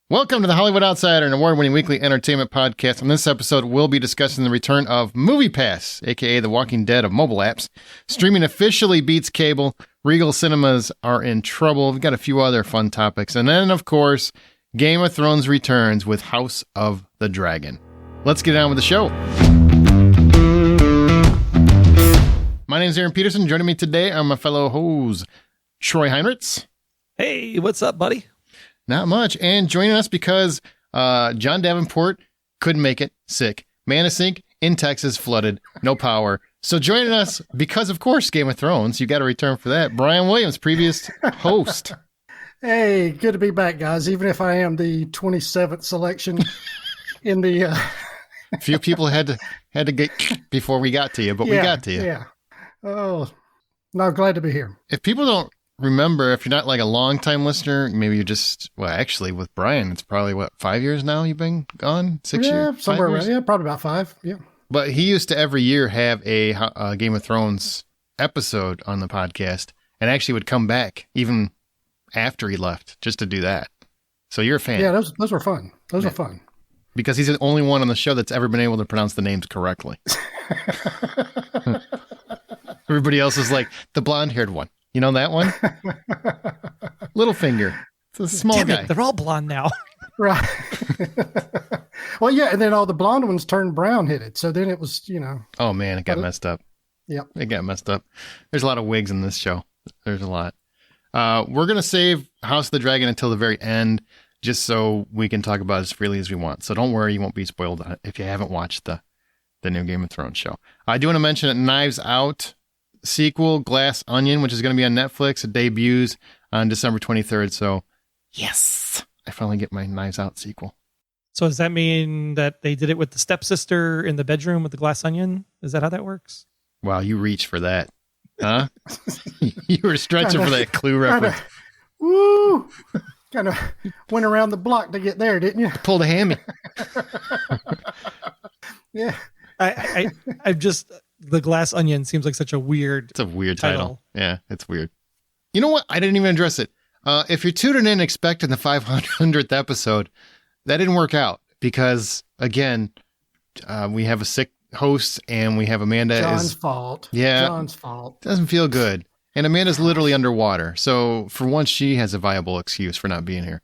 Welcome to the Hollywood Outsider, an award-winning weekly entertainment podcast. On this episode, we'll be discussing the return of MoviePass, aka The Walking Dead of mobile apps. Streaming officially beats cable. Regal cinemas are in trouble. We've got a few other fun topics. And then, of course, Game of Thrones returns with House of the Dragon. Let's get on with the show. My name is Aaron Peterson. Joining me today are my fellow host, Troy Heinrichs. Hey, what's up, buddy? Not much. And joining us because John Davenport couldn't make it, sick. Manisink in Texas, flooded, no power. So joining us because, of course, Game of Thrones. You got to return for that. Brian Williams, previous host. Hey, good to be back, guys. Even if I am the 27th selection in the... A few people had to get before we got to you, but we got to you. Yeah. Oh, no, glad to be here. If people don't remember, if you're not like a long-time listener, maybe you're just, well, actually with Brian, it's probably 5 years now you've been gone? 6 years? Yeah, somewhere around. Yeah, probably about 5. Yeah. But he used to every year have a Game of Thrones episode on the podcast and actually would come back even after he left just to do that. So you're a fan. Yeah, those were fun. Those were fun. Because he's the only one on the show that's ever been able to pronounce the names correctly. Everybody else is like, the blonde-haired one. You know that one? Littlefinger. It's a small guy. They're all blonde now. Right. Well, yeah, and then all the blonde ones turned brown-headed. So then it was, Oh, man, it got messed up. Yep. It got messed up. There's a lot of wigs in this show. There's a lot. We're going to save House of the Dragon until the very end, just so we can talk about it as freely as we want. So don't worry, you won't be spoiled if you haven't watched the new Game of Thrones show. I do want to mention that Knives Out sequel, Glass Onion, which is going to be on Netflix. It debuts on December 23rd. So, yes, I finally get my Knives Out sequel. So does that mean that they did it with the stepsister in the bedroom with the glass onion? Is that how that works? Wow, you reach for that. Huh? You were stretching for that Clue reference. Woo! Kind of went around the block to get there, didn't you? Pulled a hammy. Yeah. I just, the glass onion seems like such a weird... It's a weird title. Yeah, it's weird. You know what? I didn't even address it. If you're tuning in expecting the 500th episode, that didn't work out because, again, we have a sick host and we have Amanda. John's fault. Yeah. John's fault. Doesn't feel good. And Amanda's literally underwater. So for once, she has a viable excuse for not being here.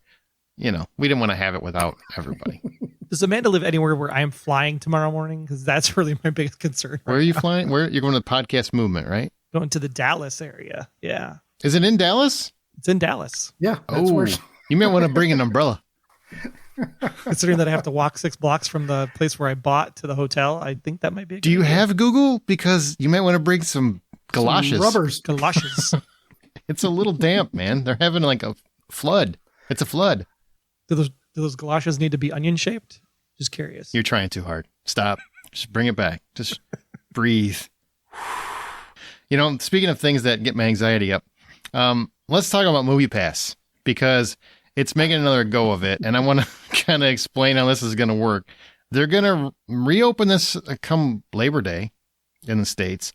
We didn't want to have it without everybody. Does Amanda live anywhere where I'm flying tomorrow morning? Because that's really my biggest concern. Where are you flying? You're going to the podcast movement, right? Going to the Dallas area. Yeah. Is it in Dallas? It's in Dallas. Yeah. That's where you might want to bring an umbrella. Considering that I have to walk 6 blocks from the place where I bought to the hotel, I think that might be a good Do you idea. have Google? Because you might want to bring some galoshes. Some rubbers. Galoshes. It's a little damp, man. They're having like a flood. It's a flood. Do those galoshes need to be onion shaped? Just curious. You're trying too hard. Stop. Just bring it back. Just breathe. Speaking of things that get my anxiety up, let's talk about MoviePass because it's making another go of it. And I want to kind of explain how this is going to work. They're going to reopen this come Labor Day in the States.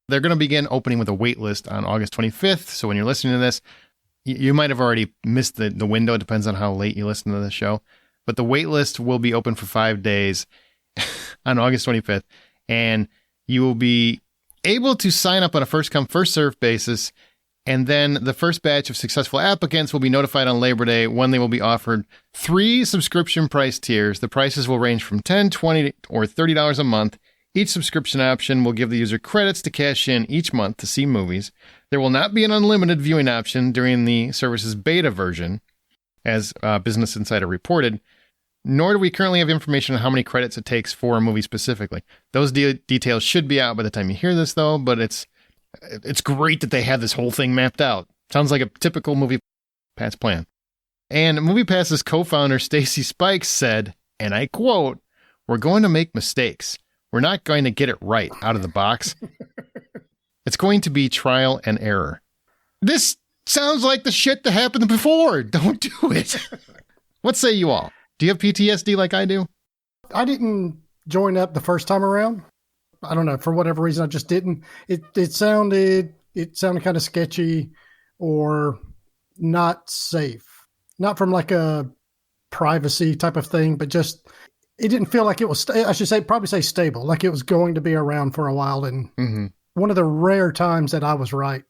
They're going to begin opening with a wait list on August 25th. So when you're listening to this, you might have already missed the window. It depends on how late you listen to the show. But the wait list will be open for 5 days on August 25th. And you will be able to sign up on a first-come, first-served basis. And then the first batch of successful applicants will be notified on Labor Day when they will be offered 3 subscription price tiers. The prices will range from $10, $20, or $30 a month. Each subscription option will give the user credits to cash in each month to see movies. There will not be an unlimited viewing option during the service's beta version, as Business Insider reported, nor do we currently have information on how many credits it takes for a movie specifically. Those details should be out by the time you hear this, though, but it's great that they have this whole thing mapped out. Sounds like a typical MoviePass plan. And MoviePass's co-founder, Stacy Spikes, said, and I quote, "We're going to make mistakes. We're not going to get it right out of the box. It's going to be trial and error." This sounds like the shit that happened before. Don't do it. What say you all? Do you have PTSD like I do? I didn't join up the first time around. I don't know. For whatever reason, I just didn't. It sounded kind of sketchy or not safe. Not from like a privacy type of thing, but just it didn't feel like it was. I should say probably say stable, like it was going to be around for a while. And one of the rare times that I was right.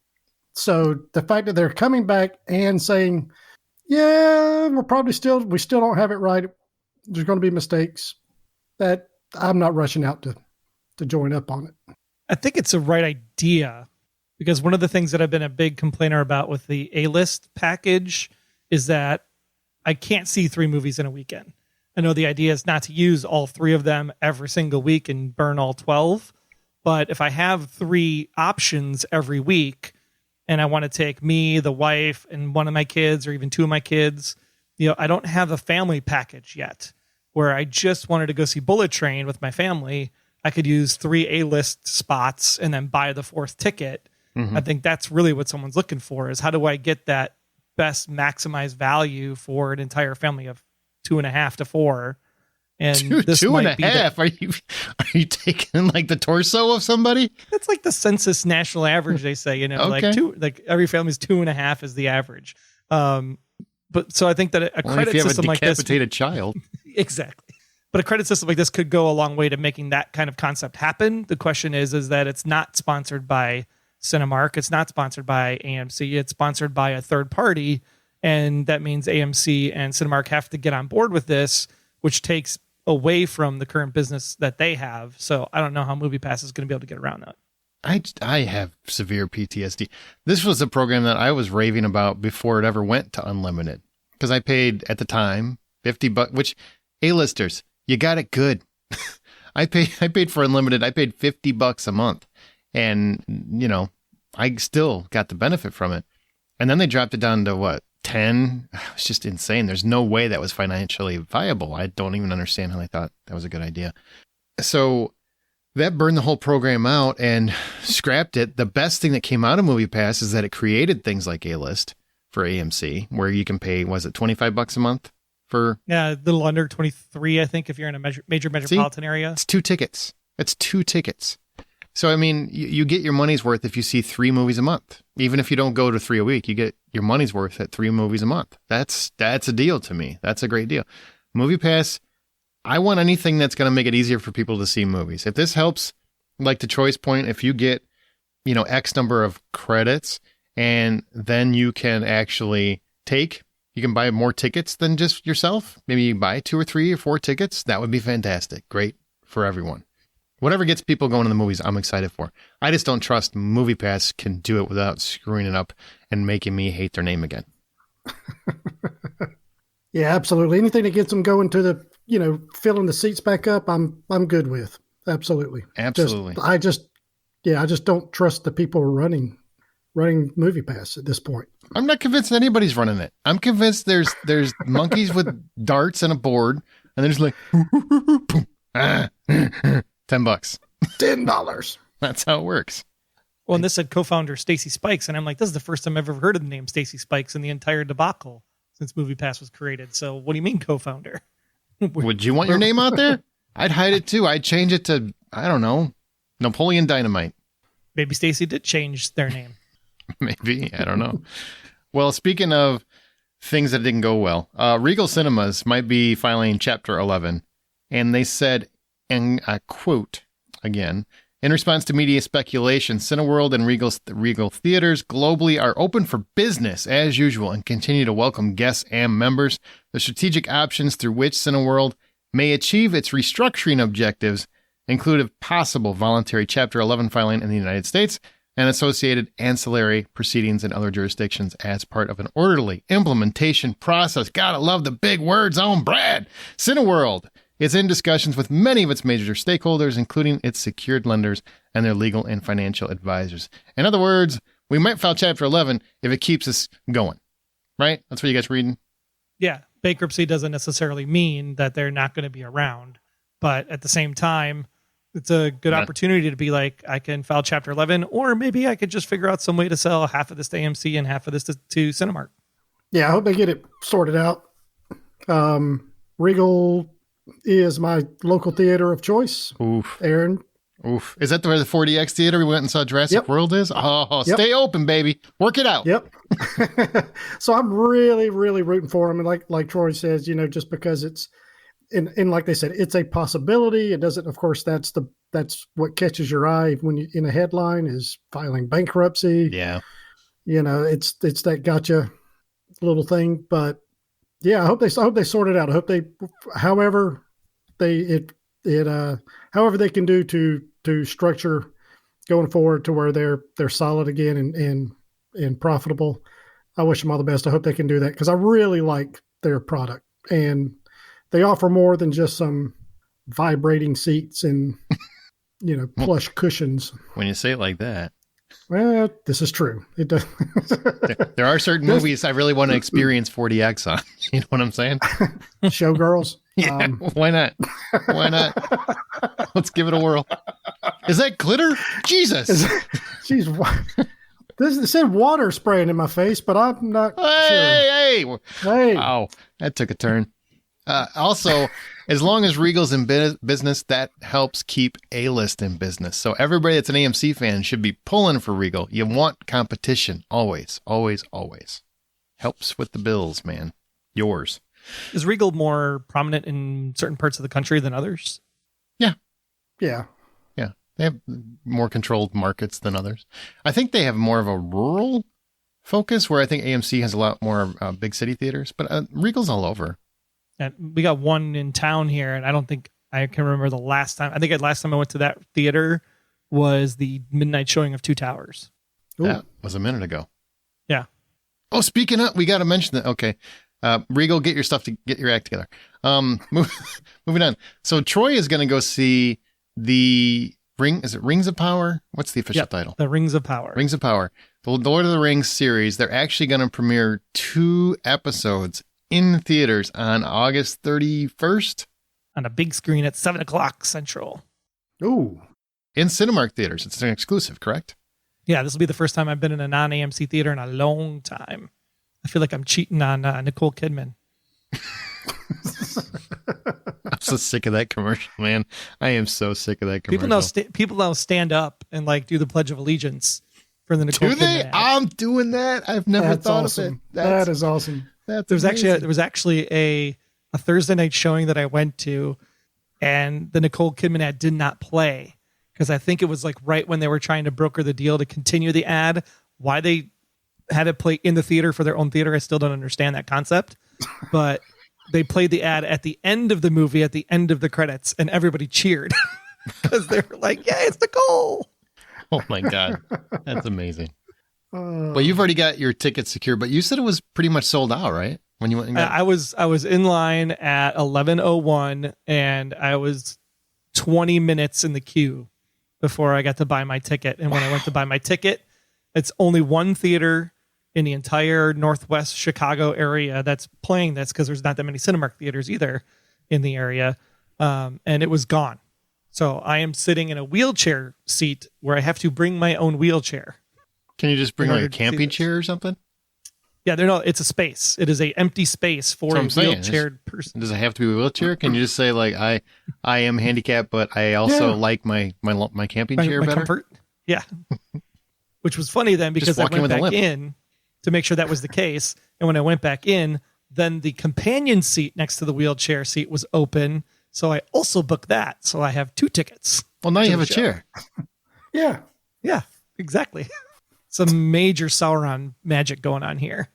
So the fact that they're coming back and saying, "Yeah, we still don't have it right. There's going to be mistakes," that I'm not rushing out to join up on it. I think it's the right idea, because one of the things that I've been a big complainer about with the A-list package is that I can't see 3 movies in a weekend. I know the idea is not to use all 3 of them every single week and burn all 12. But if I have 3 options every week and I want to take me, the wife, and one of my kids, or even 2 of my kids, I don't have a family package yet where I just wanted to go see Bullet Train with my family. I could use 3 A-list spots and then buy the 4th ticket. I think that's really what someone's looking for, is how do I get that best maximized value for an entire family of 2.5 to 4? And this two might and a be half. Are you taking like the torso of somebody? That's like the census national average. They say, Okay. like every family's 2.5 is the average. But so I think that a Well, credit if you have system a like this, decapitated child, exactly. But a credit system like this could go a long way to making that kind of concept happen. The question is that it's not sponsored by Cinemark. It's not sponsored by AMC. It's sponsored by a third party. And that means AMC and Cinemark have to get on board with this, which takes away from the current business that they have. So I don't know how MoviePass is going to be able to get around that. I have severe PTSD. This was a program that I was raving about before it ever went to unlimited, because I paid at the time $50, which A-listers, you got it good. I paid for unlimited. I paid $50 a month, and I still got the benefit from it. And then they dropped it down to what, 10? It's just insane. There's no way that was financially viable. I don't even understand how they thought that was a good idea. So that burned the whole program out and scrapped it. The best thing that came out of MoviePass is that it created things like A-List for AMC, where you can pay, was it $25 a month for? Yeah, a little under 23, I think, if you're in a major metropolitan area. It's 2 tickets. It's 2 tickets. So, I mean, you get your money's worth if you see 3 movies a month. Even if you don't go to 3 a week, you get your money's worth at 3 movies a month. That's a deal to me. That's a great deal. MoviePass, I want anything that's going to make it easier for people to see movies. If this helps, like the choice point, if you get, X number of credits, and then you can actually you can buy more tickets than just yourself. Maybe you buy 2 or 3 or 4 tickets. That would be fantastic. Great for everyone. Whatever gets people going to the movies, I'm excited for. I just don't trust MoviePass can do it without screwing it up and making me hate their name again. Yeah, absolutely. Anything that gets them going to the, filling the seats back up, I'm good with. Absolutely. Absolutely. I just don't trust the people running MoviePass at this point. I'm not convinced anybody's running it. I'm convinced there's monkeys with darts and a board, and they're just like, $10. $10. That's how it works. Well, and this said co-founder Stacy Spikes, and I'm like, this is the first time I've ever heard of the name Stacy Spikes in the entire debacle since MoviePass was created. So what do you mean co-founder? Would you want your name out there? I'd hide it too. I'd change it to, I don't know, Napoleon Dynamite. Maybe Stacy did change their name. Maybe. I don't know. Well, speaking of things that didn't go well, Regal Cinemas might be filing Chapter 11. And they said, and I quote again, in response to media speculation, Cineworld and Regal theaters globally are open for business as usual and continue to welcome guests and members. The strategic options through which Cineworld may achieve its restructuring objectives include a possible voluntary Chapter 11 filing in the United States and associated ancillary proceedings in other jurisdictions as part of an orderly implementation process. Gotta love the big words on Brad. Cineworld is in discussions with many of its major stakeholders, including its secured lenders and their legal and financial advisors. In other words, we might file Chapter 11 if it keeps us going. Right? That's what you guys reading? Yeah. Bankruptcy doesn't necessarily mean that they're not going to be around. But at the same time, it's a good opportunity to be like, I can file Chapter 11, or maybe I could just figure out some way to sell half of this to AMC and half of this to Cinemark. Yeah, I hope they get it sorted out. Regal is my local theater of choice. Oof. Aaron, Oof. Is that where the 4DX theater we went and saw Jurassic World is? Oh, stay open, baby. Work it out. Yep. So I'm really, really rooting for him. And like Troy says, just because it's, and like they said, it's a possibility. It doesn't, of course, that's what catches your eye when you in a headline is filing bankruptcy. Yeah. It's that gotcha little thing. But yeah, I hope they sort it out. I hope however they can do to structure going forward to where they're solid again and profitable. I wish them all the best. I hope they can do that because I really like their product and they offer more than just some vibrating seats and plush cushions. When you say it like that. Well, this is true. It does. There are certain movies I really want to experience 4DX on. You know what I'm saying? Showgirls. Yeah, why not? Why not? Let's give it a whirl. Is that glitter? Jesus. Jeez, this said water spraying in my face, but I'm not sure. Hey. Wow, that took a turn. Also, as long as Regal's in business, that helps keep A-List in business. So everybody that's an AMC fan should be pulling for Regal. You want competition. Always, always, always. Helps with the bills, man. Yours. Is Regal more prominent in certain parts of the country than others? Yeah. Yeah. They have more controlled markets than others. I think they have more of a rural focus where I think AMC has a lot more big city theaters, but Regal's all over. And we got one in town here, and I don't think I can remember the last time. I think the last time I went to that theater was the midnight showing of Two Towers. Ooh. That was a minute ago. Yeah. Oh, speaking of, we got to mention that. Okay. Regal, get your act together. Moving on. So Troy is going to go see the Is it Rings of Power? What's the official title? The Rings of Power. Rings of Power. The Lord of the Rings series. They're actually going to premiere 2 episodes in theaters on August 31st. On a big screen at 7:00 Central. Ooh. In Cinemark theaters. It's an exclusive, correct? Yeah, this will be the first time I've been in a non-AMC theater in a long time. I feel like I'm cheating on Nicole Kidman. I'm so sick of that commercial, man. I am so sick of that commercial. People now stand up and do the Pledge of Allegiance for the Nicole Kidman. Do they? Ad. I'm doing that. I've never thought of it. That is awesome. There was actually a Thursday night showing that I went to, and the Nicole Kidman ad did not play because I think it was right when they were trying to broker the deal to continue the ad. Why they had it play in the theater for their own theater, I still don't understand that concept. But they played the ad at the end of the movie, at the end of the credits, and everybody cheered because they were like, "Yeah, it's Nicole!" Oh my god, that's amazing. Well, you've already got your ticket secured, but you said it was pretty much sold out, right? When you went and got I was in line at 11:01, and I was 20 minutes in the queue before I got to buy my ticket. And when I went to buy my ticket, it's only one theater in the entire Northwest Chicago area that's playing this because there's not that many Cinemark theaters either in the area, and it was gone. So I am sitting in a wheelchair seat where I have to bring my own wheelchair. Can you just bring a camping chair or something? Yeah, it's a space. It is a empty space for a wheelchaired person. Does it have to be a wheelchair? Can you just say I am handicapped, but I also like my camping chair better? Comfort. Yeah. Which was funny then because I went back in to make sure that was the case. And when I went back in, then the companion seat next to the wheelchair seat was open. So I also booked that. So I have 2 tickets. Well, now you have a chair. Yeah. Yeah, exactly. Some major Sauron magic going on here.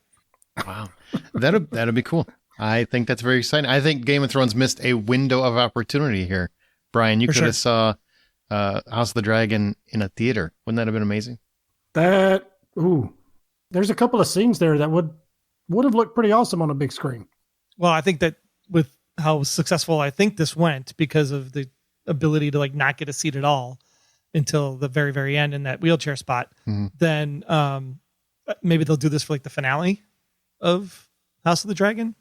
Wow. That'll be cool. I think that's very exciting. I think Game of Thrones missed a window of opportunity here. Brian, you could have saw House of the Dragon in a theater. Wouldn't that have been amazing? There's a couple of scenes there that would have looked pretty awesome on a big screen. Well, I think that with how successful I think this went because of the ability to not get a seat at all until the very, very end in that wheelchair spot, then maybe they'll do this for the finale of House of the Dragon.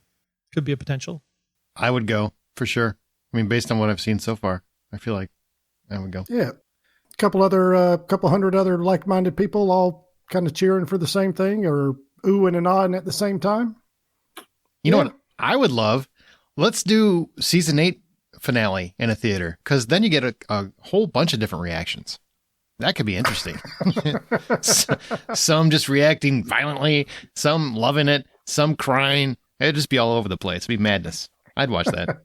Could be a potential. I would go for sure. I mean, based on what I've seen so far, I feel like I would go. Yeah. Couple hundred other like-minded people all kind of cheering for the same thing or oohing and ahhing at the same time. You know what I would love? Let's do season 8 finale in a theater, because then you get a whole bunch of different reactions. That could be interesting. Some just reacting violently, some loving it, some crying. It'd just be all over the place. It'd be madness. I'd watch that.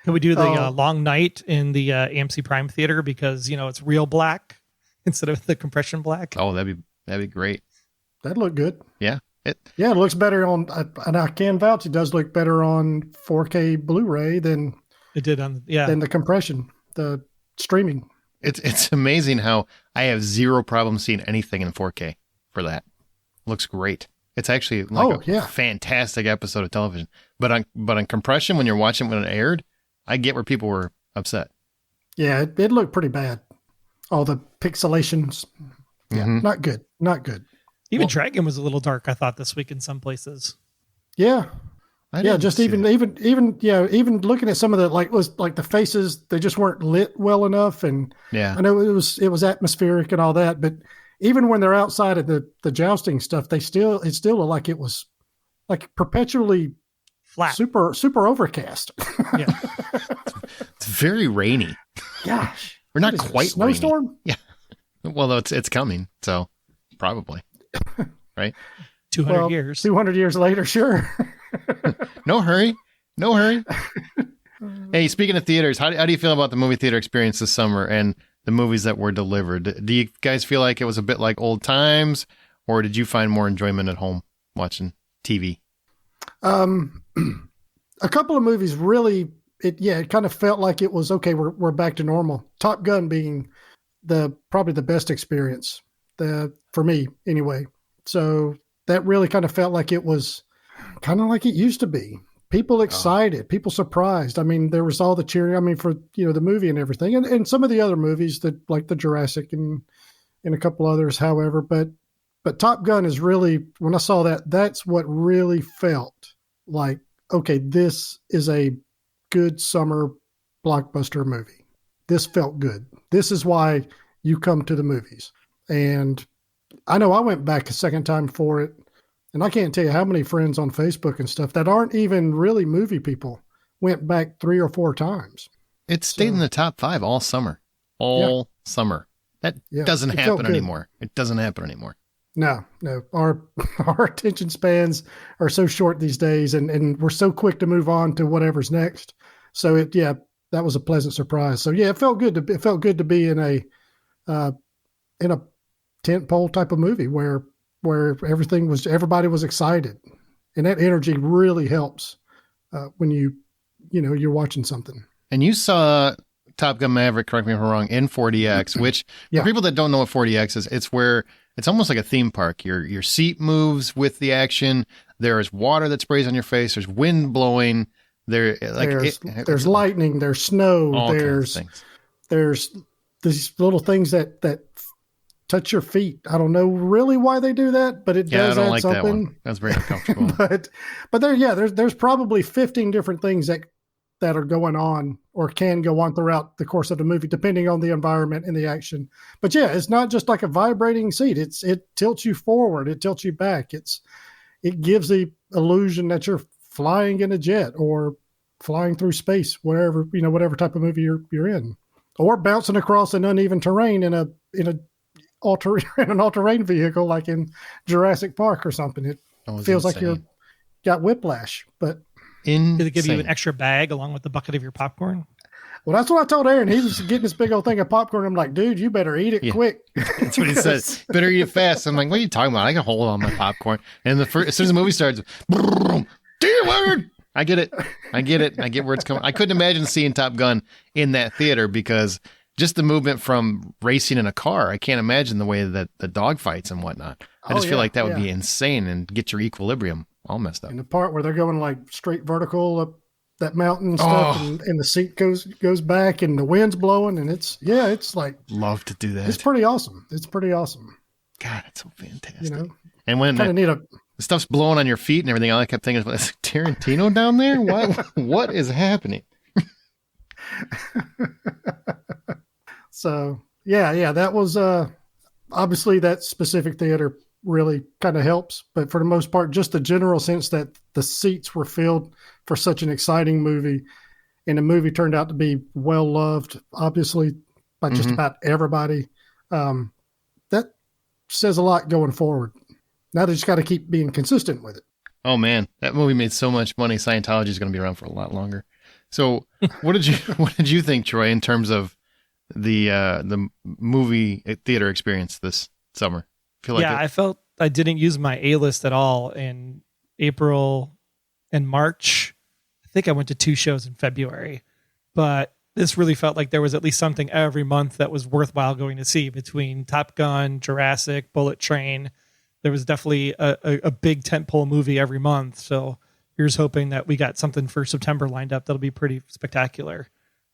Can we do the long night in the AMC Prime Theater because it's real black instead of the compression black? Oh, that'd be great. That'd look good. Yeah. It looks better on, and I can vouch it does look better on 4K Blu-ray than it did on than the compression, the streaming. It's amazing how I have zero problem seeing anything in 4K for that. Looks great. It's actually like a fantastic episode of television. But on compression, when you're watching when it aired, I get where people were upset. Yeah, it looked pretty bad. All the pixelations. Yeah, not good. Not good. Even Dragon was a little dark, I thought, this week in some places. Yeah. Just even looking at some of the faces, they just weren't lit well enough. And I know it was atmospheric and all that, but even when they're outside of the jousting stuff, it still looked like it was like perpetually flat, super overcast. Yeah. It's very rainy. Gosh. We're not quite snowstorm. Rainy. Yeah. Well, it's coming, so probably. Right? 200 years. 200 years later, sure. No hurry. Hey, speaking of theaters, how do you feel about the movie theater experience this summer and the movies that were delivered? Do you guys feel like it was a bit like old times, or did you find more enjoyment at home watching TV? A couple of movies really, it kind of felt like it was okay. We're back to normal. Top Gun being probably the best experience for me anyway. So that really kind of felt like it was kind of like it used to be. People excited, people surprised. I mean, there was all the cheering. I mean, for the movie and everything, and some of the other movies that like the Jurassic and a couple others. However, but Top Gun is really, when I saw that, that's what really felt like. Okay, this is a good summer blockbuster movie. This felt good. This is why you come to the movies. And I know I went back a second time for it. And I can't tell you how many friends on Facebook and stuff that aren't even really movie people went back 3 or 4 times. It stayed in the top 5 all summer. Summer. That doesn't happen anymore. It doesn't happen anymore. No. Our attention spans are so short these days, and we're so quick to move on to whatever's next. So that was a pleasant surprise. So it felt good to be in a tentpole type of movie where everybody was excited, and that energy really helps when you're watching something. And you saw Top Gun Maverick, correct me if I'm wrong, in 4DX, which for people that don't know what 4DX is, it's where it's almost like a theme park. Your seat moves with the action. There's water that sprays on your face. There's wind blowing. There's lightning. There's snow. There's these little things that touch your feet. I don't know really why they do that, but it does add something. That one. That's very uncomfortable. but there's probably 15 different things that are going on or can go on throughout the course of the movie, depending on the environment and the action. But it's not just like a vibrating seat. It tilts you forward. It tilts you back. It gives the illusion that you're flying in a jet or flying through space, whatever type of movie you're in, or bouncing across an uneven terrain in an all-terrain vehicle like in Jurassic Park or something. It feels like you're got whiplash. But did they give you an extra bag along with the bucket of your popcorn? Well, that's what I told Aaron. He was getting this big old thing of popcorn. I'm like, dude, you better eat it quick. That's what he said. Better eat it fast. I'm like, what are you talking about? I can hold on my popcorn. And as soon as the movie starts, dear Lord, I get it. I get where it's coming. I couldn't imagine seeing Top Gun in that theater because just the movement from racing in a car, I can't imagine the way that the dog fights and whatnot. I just feel like that would be insane and get your equilibrium all messed up. And the part where they're going like straight vertical up that mountain and stuff, and the seat goes back and the wind's blowing, and it's like, love to do that. It's pretty awesome. God, it's so fantastic. And when kind of need the stuff's blowing on your feet and everything, all I kept thinking is, Tarantino down there? What is happening? So that was obviously that specific theater really kind of helps, but for the most part, just the general sense that the seats were filled for such an exciting movie, and the movie turned out to be well loved, obviously, by just about everybody. That says a lot going forward. Now they just got to keep being consistent with it. Oh man, that movie made so much money. Scientology is going to be around for a lot longer. So, what did you think, Troy, in terms of the movie theater experience this summer? I felt I didn't use my A-list at all in April and March. I think I went to 2 shows in February, but this really felt like there was at least something every month that was worthwhile going to see between Top Gun, Jurassic, Bullet Train. There was definitely a big tentpole movie every month. So here's hoping that we got something for September lined up that'll be pretty spectacular.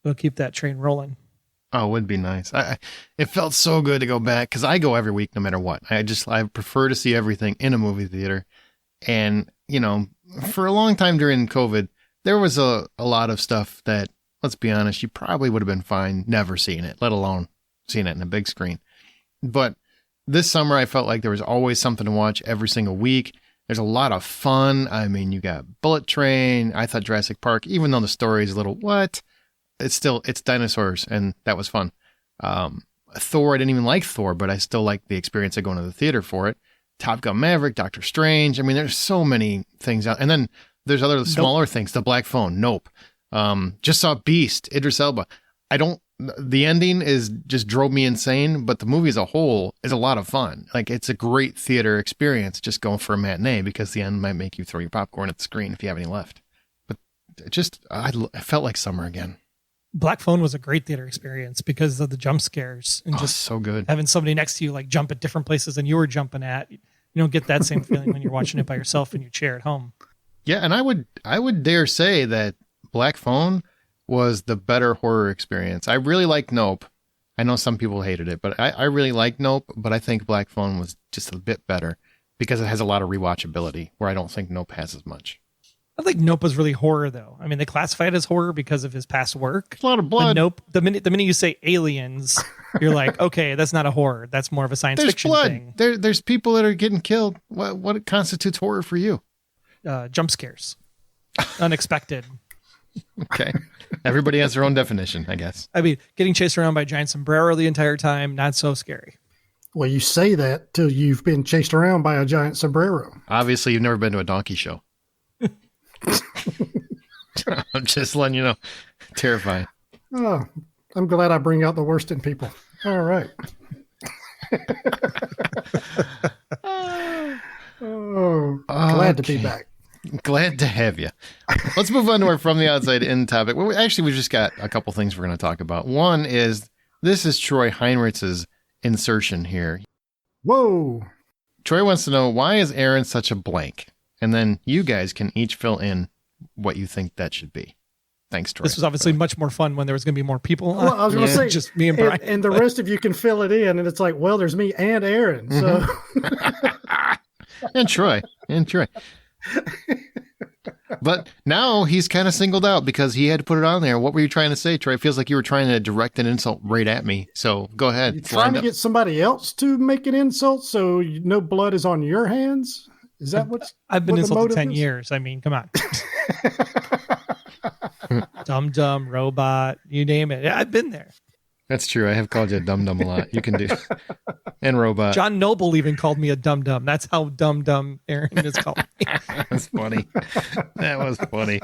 We'll keep that train rolling. Oh, it would be nice. It felt so good to go back because I go every week no matter what. I prefer to see everything in a movie theater. And, for a long time during COVID, there was a lot of stuff that, let's be honest, you probably would have been fine never seeing it, let alone seeing it in a big screen. But this summer, I felt like there was always something to watch every single week. There's a lot of fun. I mean, you got Bullet Train. I thought Jurassic Park, even though the story is a little, it's dinosaurs, and that was fun. Thor, I didn't even like Thor, but I still like the experience of going to the theater for it. Top Gun Maverick, Doctor Strange. I mean, there's so many things out. And then there's other smaller things. The Black Phone. Nope. Just saw Beast, Idris Elba. The ending just drove me insane, but the movie as a whole is a lot of fun. Like, it's a great theater experience just going for a matinee because the end might make you throw your popcorn at the screen if you have any left. But I felt like summer again. Black Phone was a great theater experience because of the jump scares and just so good. Having somebody next to you like jump at different places than you were jumping at. You don't get that same feeling when you're watching it by yourself in your chair at home. Yeah, and I would dare say that Black Phone was the better horror experience. I really liked Nope. I know some people hated it, but I really liked Nope, but I think Black Phone was just a bit better because it has a lot of rewatchability where I don't think Nope has as much. I think Nope was really horror, though. I mean, they classify it as horror because of his past work. It's a lot of blood. But Nope, the minute you say aliens, you're like, okay, that's not a horror. That's more of a science fiction blood. thing. There's people that are getting killed. What constitutes horror for you? Jump scares. Unexpected. Okay. Everybody has their own definition, I guess. I mean, getting chased around by a giant sombrero the entire time, not so scary. Well, you say that till you've been chased around by a giant sombrero. Obviously, you've never been to a donkey show. I'm just letting you know. Terrifying. Oh, I'm glad I bring out the worst in people. All right. Glad to be back. Glad to have you. Let's move on to our From the Outside In topic. Well, we've just got a couple things we're going to talk about. One is, this is Troy Heinrich's insertion here. Whoa. Troy wants to know, why is Aaron such a blank? And then you guys can each fill in what you think that should be. Thanks, Troy. This was obviously much more fun when there was going to be more people. Well, I was going to say, just me and Brian. And the rest of you can fill it in. And it's like, well, there's me and Aaron. So, and Troy. But now he's kind of singled out because he had to put it on there. What were you trying to say, Troy? It feels like you were trying to direct an insult right at me. So go ahead. You're trying to get somebody else to make an insult so no blood is on your hands? Is that what I've been insulted 10 is? years. I mean, come on. Dum-dum, robot, you name it. I've been there. That's true. I have called you a dum-dum a lot. You can do. And robot. John Noble even called me a dum-dum. That's how dum-dum Aaron is called me. That's funny. That was funny.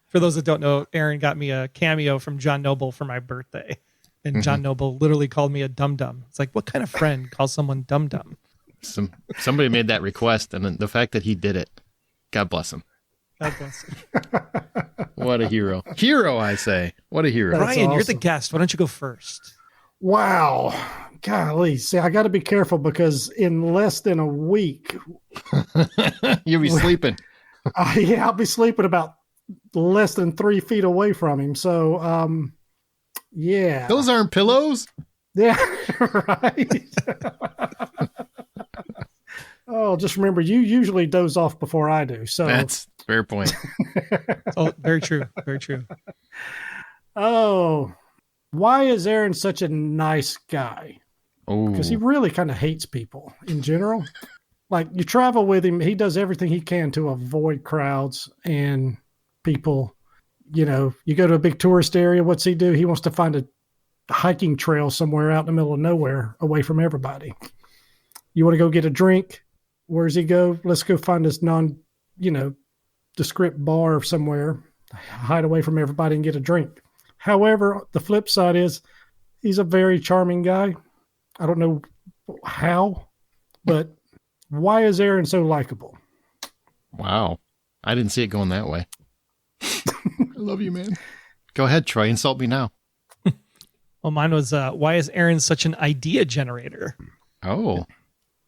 For those that don't know, Aaron got me a cameo from John Noble for my birthday. And John Noble literally called me a dum-dum. It's like, what kind of friend calls someone dum-dum? Somebody made that request, and the fact that he did it, God bless him. God bless him. What a hero. Hero, I say. What a hero. Brian, awesome. You're the guest. Why don't you go first? Wow. Golly. See, I got to be careful because in less than a week... You'll be sleeping. I'll be sleeping about less than 3 feet away from him. So, yeah. Those aren't pillows? Yeah, right. Oh, just remember, you usually doze off before I do. So that's a fair point. Oh, very true. Very true. Oh, why is Aaron such a nice guy? Oh, because he really kind of hates people in general. Like, you travel with him, he does everything he can to avoid crowds and people You go to a big tourist area. What's he do? He wants to find a hiking trail somewhere out in the middle of nowhere away from everybody. You want to go get a drink? Where does he go? Let's go find this nondescript bar somewhere, hide away from everybody and get a drink. However, the flip side is he's a very charming guy. I don't know how, but why is Aaron so likable? Wow. I didn't see it going that way. I love you, man. Go ahead, Troy. Insult me now. Well, mine was, why is Aaron such an idea generator? Oh,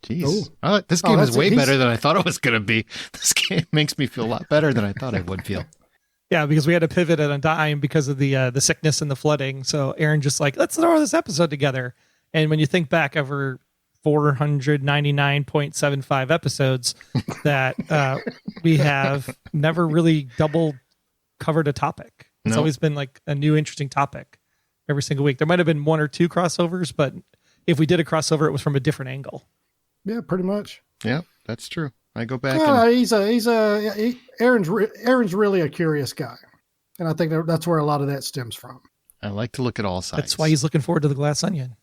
jeez. Oh, this game is way better than I thought it was going to be. This game makes me feel a lot better than I thought I would feel. Yeah, because we had to pivot at a dime because of the sickness and the flooding. So Aaron just like, let's throw this episode together. And when you think back over 499.75 episodes that we have never really double covered a topic. It's always been like a new interesting topic every single week. There might have been one or two crossovers, but if we did a crossover, it was from a different angle. Yeah, pretty much. Yeah, that's true. I go back. Aaron's really a curious guy, and I think that's where a lot of that stems from. I like to look at all sides. That's why he's looking forward to the Glass Onion.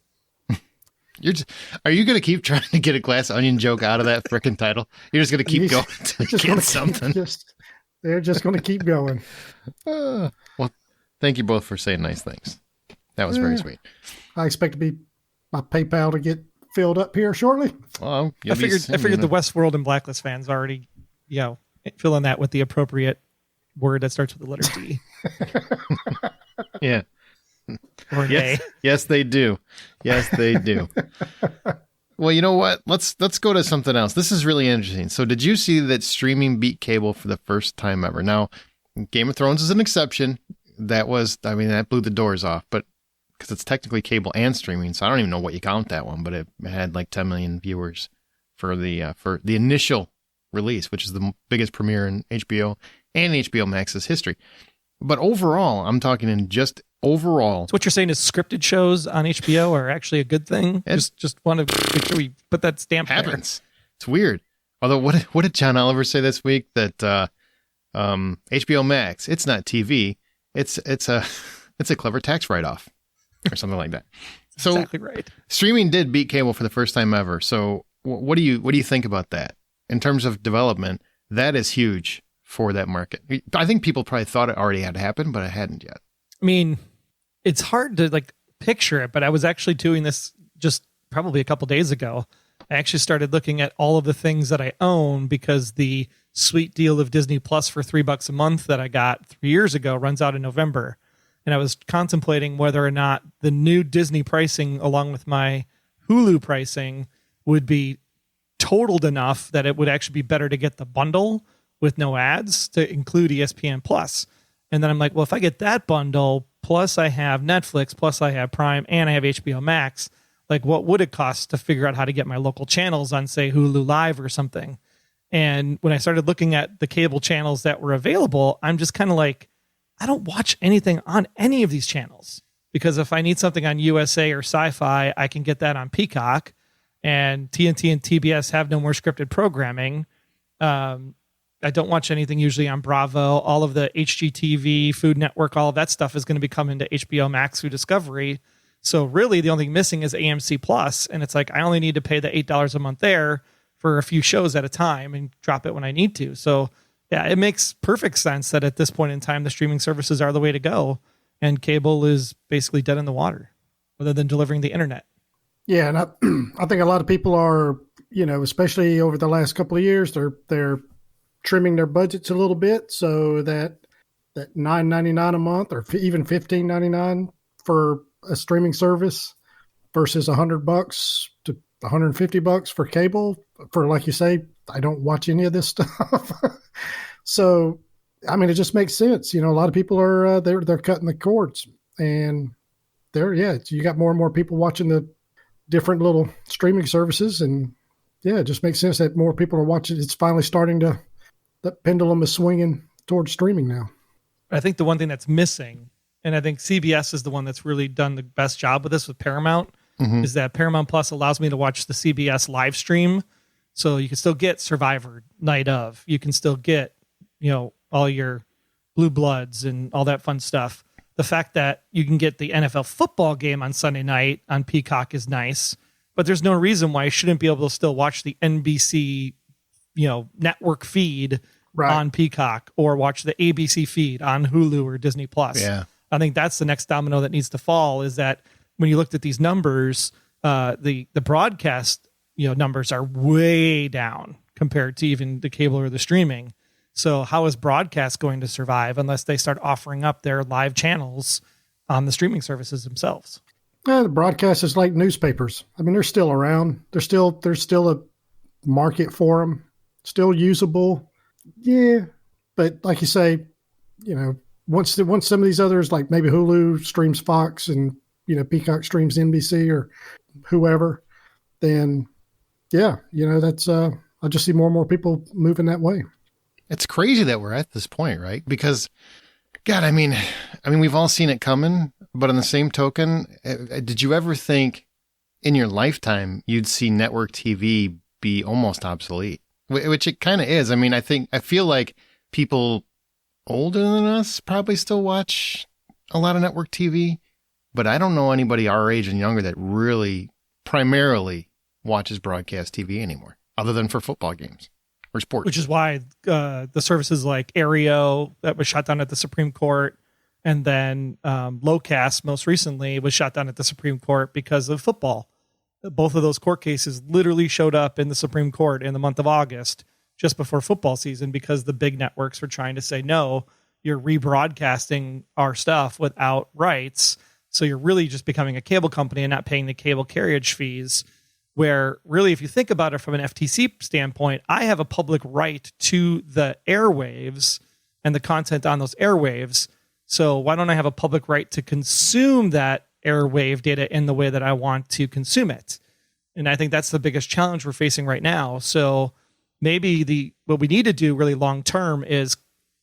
Are you going to keep trying to get a Glass Onion joke out of that frickin' title? You're just going to keep going to get something. They're just going to keep going. Well, thank you both for saying nice things. That was very sweet. I expect my PayPal to get filled up here shortly. Well, I figured the Westworld and Blacklist fans already, fill in that with the appropriate word that starts with the letter D. Yeah. Or yes, they do. Yes, they do. Well, you know what? Let's go to something else. This is really interesting. So did you see that streaming beat cable for the first time ever? Now, Game of Thrones is an exception. That blew the doors off, but because it's technically cable and streaming, so I don't even know what you count that one, but it had like 10 million viewers for the initial release, which is the biggest premiere in HBO and HBO Max's history. But overall, I'm talking in just overall. So what you're saying is scripted shows on HBO are actually a good thing? Just want to make sure we put that stamp happens. There. It's weird. Although, what did John Oliver say this week? That HBO Max, it's not TV. It's a clever tax write-off or something like that. So exactly right. Streaming did beat cable for the first time ever. So what do you think about that in terms of development? That is huge for that market. I think people probably thought it already had happened, but it hadn't yet. I mean, it's hard to picture it, but I was actually doing this just probably a couple days ago. I actually started looking at all of the things that I own because the sweet deal of Disney Plus for $3 a month that I got 3 years ago runs out in November. And I was contemplating whether or not the new Disney pricing along with my Hulu pricing would be totaled enough that it would actually be better to get the bundle with no ads to include ESPN Plus. And then I'm like, well, if I get that bundle, plus I have Netflix, plus I have Prime, and I have HBO Max, what would it cost to figure out how to get my local channels on, say, Hulu Live or something? And when I started looking at the cable channels that were available, I'm just kind of like, I don't watch anything on any of these channels, because if I need something on USA or Sci-Fi, I can get that on Peacock, and TNT and TBS have no more scripted programming. I don't watch anything usually on Bravo. All of the HGTV, Food Network, all of that stuff is going to be coming to HBO Max through Discovery. So really the only thing missing is AMC Plus. And it's like, I only need to pay the $8 a month there for a few shows at a time and drop it when I need to. So yeah, it makes perfect sense that at this point in time, the streaming services are the way to go. And cable is basically dead in the water other than delivering the internet. Yeah. And I think a lot of people are, especially over the last couple of years, they're trimming their budgets a little bit so that $9.99 a month or even $15.99 for a streaming service versus $100 to $150 for cable. For, like you say, I don't watch any of this stuff. So, I mean, it just makes sense. A lot of people are they're cutting the cords, and you got more and more people watching the different little streaming services, and it just makes sense that more people are watching. It's finally starting to. That pendulum is swinging towards streaming now. I think the one thing that's missing, and I think CBS is the one that's really done the best job with this with Paramount, is that Paramount Plus allows me to watch the CBS live stream. So you can still get Survivor night of. You can still get, all your Blue Bloods and all that fun stuff. The fact that you can get the NFL football game on Sunday night on Peacock is nice, but there's no reason why I shouldn't be able to still watch the NBC, network feed on Peacock, or watch the ABC feed on Hulu or Disney Plus. Yeah. I think that's the next domino that needs to fall, is that when you looked at these numbers, the broadcast, numbers are way down compared to even the cable or the streaming. So how is broadcast going to survive unless they start offering up their live channels on the streaming services themselves? The broadcast is like newspapers. I mean, they're still around. There's still a market for them, still usable. Yeah, but like you say, once some of these others, like maybe Hulu streams Fox and Peacock streams NBC or whoever, then that's I just see more and more people moving that way. It's crazy that we're at this point, right? Because, God, I mean, we've all seen it coming, but on the same token, did you ever think in your lifetime you'd see network TV be almost obsolete? Which it kind of is. I mean, I feel like people older than us probably still watch a lot of network TV, but I don't know anybody our age and younger that really primarily watches broadcast TV anymore, other than for football games or sports. Which is why the services like Aereo that was shot down at the Supreme Court, and then Locast most recently was shot down at the Supreme Court because of football. Both of those court cases literally showed up in the Supreme Court in the month of August, just before football season, because the big networks were trying to say, no, you're rebroadcasting our stuff without rights. So you're really just becoming a cable company and not paying the cable carriage fees, where really, if you think about it from an FTC standpoint, I have a public right to the airwaves and the content on those airwaves. So why don't I have a public right to consume that airwave data in the way that I want to consume it? And I think that's the biggest challenge we're facing right now. So maybe what we need to do really long term is,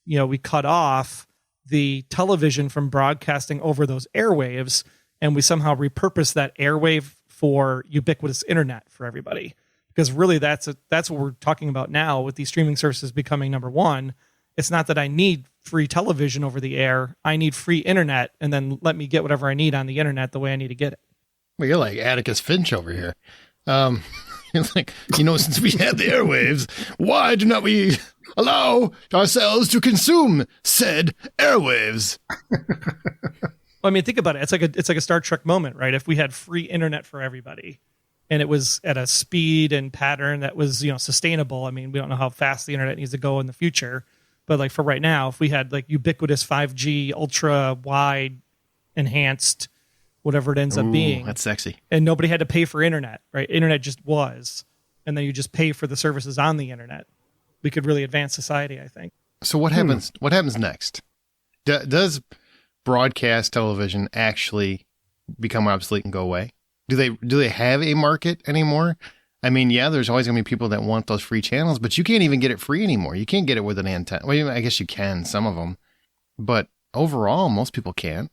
we cut off the television from broadcasting over those airwaves, and we somehow repurpose that airwave for ubiquitous internet for everybody. Because really that's what we're talking about now with these streaming services becoming number one. It's not that I need free television over the air. I need free internet, and then let me get whatever I need on the internet the way I need to get it. Well, you're like Atticus Finch over here. It's like, since we had the airwaves, why do not we allow ourselves to consume said airwaves? I mean, think about it. It's like a Star Trek moment, right? If we had free internet for everybody, and it was at a speed and pattern that was, sustainable. I mean, we don't know how fast the internet needs to go in the future, but like for right now, if we had like ubiquitous 5G, ultra wide, enhanced, whatever it ends up being, that's sexy, and nobody had to pay for internet, right? Internet just was, and then you just pay for the services on the internet. We could really advance society, I think. So what happens? What happens next? Does broadcast television actually become obsolete and go away? Do they have a market anymore? I mean, yeah, there's always going to be people that want those free channels, but you can't even get it free anymore. You can't get it with an antenna. Well, I guess you can, some of them, but overall, most people can't.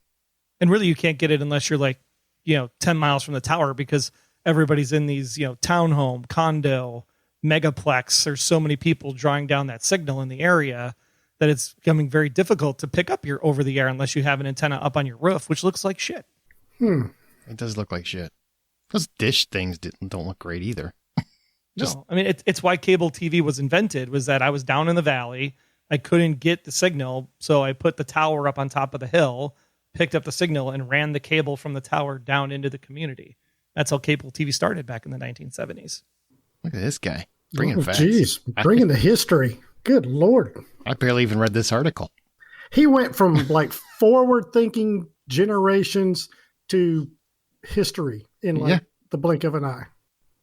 And really, you can't get it unless you're like, 10 miles from the tower, because everybody's in these, townhome, condo, megaplex. There's so many people drawing down that signal in the area that it's becoming very difficult to pick up your over the air unless you have an antenna up on your roof, which looks like shit. It does look like shit. Those dish things don't look great either. No, I mean, it's why cable TV was invented, was that I was down in the valley. I couldn't get the signal, so I put the tower up on top of the hill, picked up the signal, and ran the cable from the tower down into the community. That's how cable TV started back in the 1970s. Look at this guy. Bringing facts. Jeez, bringing the history. Good Lord. I barely even read this article. He went from like forward-thinking generations to history in the blink of an eye.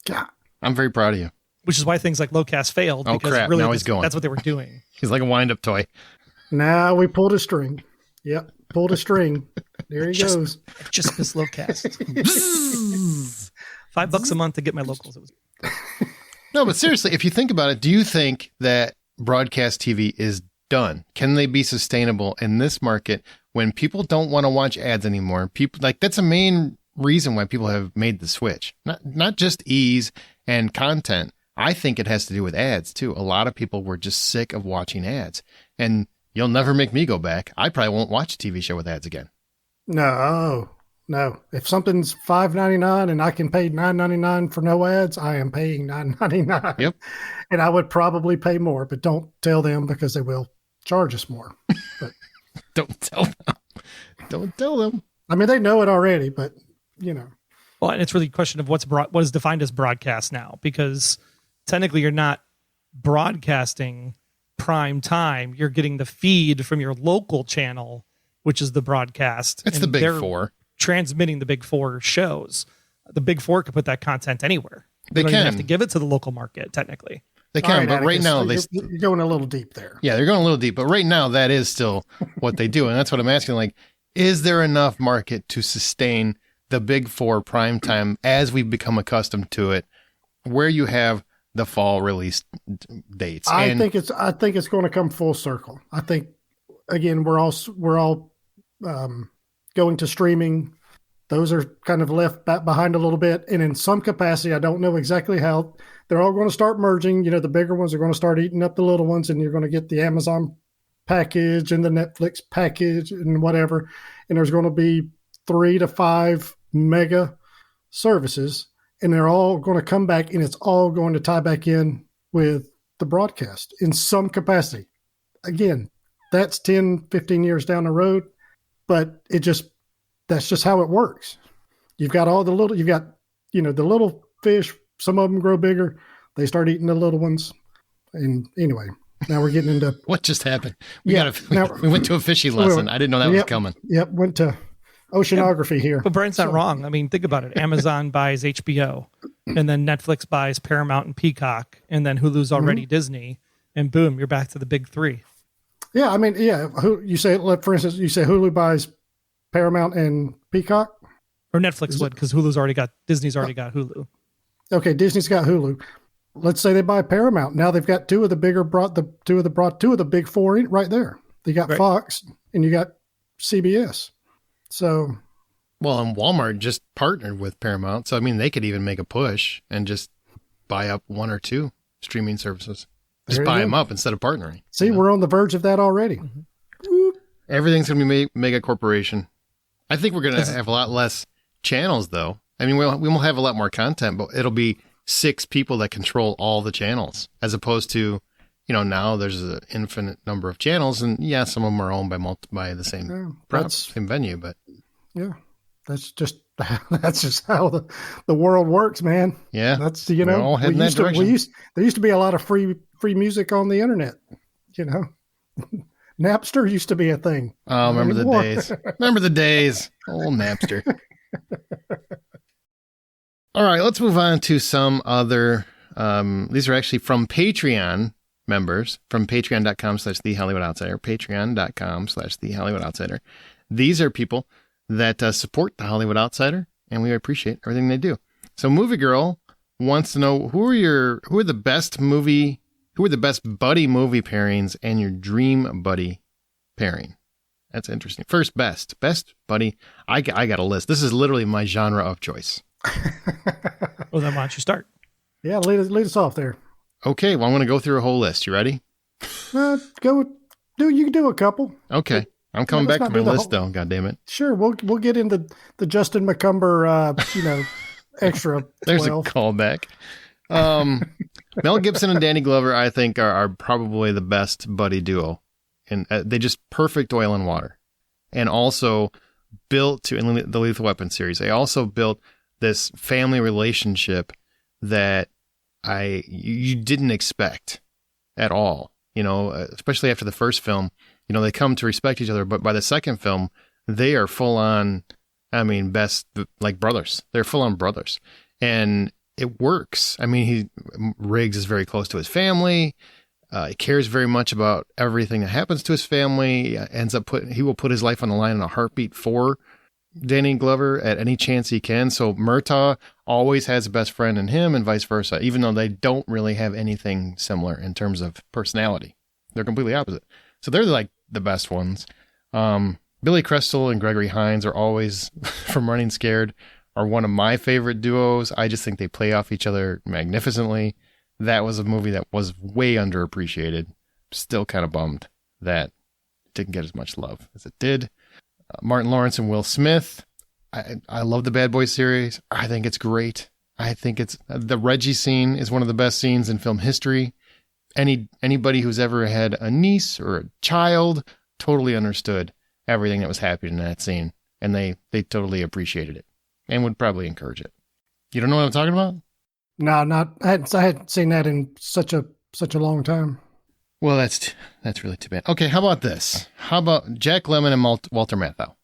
God. I'm very proud of you. Which is why things like Lowcast failed. Oh, because crap. really Now he's going. That's what they were doing. He's like a wind-up toy. Now we pulled a string. Yep, pulled a string. There he goes. Just this Lowcast. $5 a month to get my locals. No, but seriously, if you think about it, do you think that broadcast TV is done? Can they be sustainable in this market when people don't want to watch ads anymore? People that's a main reason why people have made the switch. Not just ease and content. I think it has to do with ads too. A lot of people were just sick of watching ads. And you'll never make me go back. I probably won't watch a TV show with ads again. No. If something's $5.99 and I can pay $9.99 for no ads, I am paying $9.99. Yep. And I would probably pay more, but don't tell them because they will charge us more. But Don't tell them. Don't tell them. I mean, they know it already, but Well, and it's really a question of what is defined as broadcast now, because technically you're not broadcasting prime time. You're getting the feed from your local channel, which is the broadcast. It's the Big Four. Transmitting the Big Four shows. The Big Four could put that content anywhere. They don't can even have to give it to the local market, technically. They can, but right now you're going a little deep there. Yeah, they're going a little deep, but right now that is still what they do, and that's what I'm asking. Like, is there enough market to sustain the Big Four primetime as we become accustomed to it, where you have the fall release dates? I think it's going to come full circle. I think again we're all going to streaming. Those are kind of left back behind a little bit, and in some capacity, I don't know exactly how. They're all going to start merging. The bigger ones are going to start eating up the little ones, and you're going to get the Amazon package and the Netflix package and whatever. And there's going to be 3 to 5 mega services, and they're all going to come back, and it's all going to tie back in with the broadcast in some capacity. Again, that's 10, 15 years down the road, but that's just how it works. You've got the little fish. Some of them grow bigger. They start eating the little ones. And anyway, now we're getting into what just happened. We went to a fishing lesson. I didn't know that was coming. Yep. Went to oceanography here. But Brian's not wrong. I mean, think about it. Amazon buys HBO, and then Netflix buys Paramount and Peacock, and then Hulu's already Disney, and boom, you're back to the big three. Yeah. I mean, yeah. You say, for instance, Hulu buys Paramount and Peacock? Or Netflix would, because Disney's already got Hulu. Okay, Disney's got Hulu. Let's say they buy Paramount. Now they've got two of the big four right there. They got Fox and you got CBS. So, well, and Walmart just partnered with Paramount, so I mean they could even make a push and just buy up 1 or 2 streaming services. Just buy them up instead of partnering. See, we're on the verge of that already. Mm-hmm. Everything's going to be mega corporation. I think we're going to have a lot less channels, though. I mean, we will have a lot more content, but it'll be 6 people that control all the channels, as opposed to, now there's an infinite number of channels, and yeah, some of them are owned by the same same venue, but yeah, that's just how the world works, man. Yeah, that's we're all heading that direction. There used to be a lot of free music on the internet. Napster used to be a thing. Oh, remember the days. Remember the days. Old Napster. All right, let's move on to some other. These are actually from Patreon members, from patreon.com/The Hollywood Outsider, patreon.com/The Hollywood Outsider. These are people that support The Hollywood Outsider, and we appreciate everything they do. So Movie Girl wants to know who are the best buddy movie pairings and your dream buddy pairing. That's interesting. First, best buddy. I got a list. This is literally my genre of choice. Well, then why don't you start? Yeah, lead us off there. Okay, well, I'm going to go through a whole list. You ready? You can do a couple. Okay. I'm coming back to my list, though. God damn it. Sure, we'll get into the Justin McCumber, extra 12. There's a callback. Mel Gibson and Danny Glover, I think, are probably the best buddy duo. And they just perfect oil and water. And also built in the Lethal Weapon series, they also built this family relationship that you didn't expect at all. Especially after the first film, they come to respect each other. But by the second film, they are full on, best, like brothers. They're full on brothers. And it works. I mean, Riggs is very close to his family. He cares very much about everything that happens to his family. He will put his life on the line in a heartbeat for Danny Glover at any chance he can. So Murtaugh always has a best friend in him, and vice versa, even though they don't really have anything similar in terms of personality. They're completely opposite. So they're like the best ones. Billy Crystal and Gregory Hines are always, from Running Scared, are one of my favorite duos. I just think they play off each other magnificently. That was a movie that was way underappreciated. Still kind of bummed that didn't get as much love as it did. Martin Lawrence and Will Smith. I love the Bad Boys series. I think it's great. I think it's the Reggie scene is one of the best scenes in film history. Anybody who's ever had a niece or a child totally understood everything that was happening in that scene, and they totally appreciated it and would probably encourage it. You don't know what I'm talking about? No, not. I hadn't seen that in such a long time. Well, that's really too bad. Okay, how about this? How about Jack Lemmon and Walter Matthau?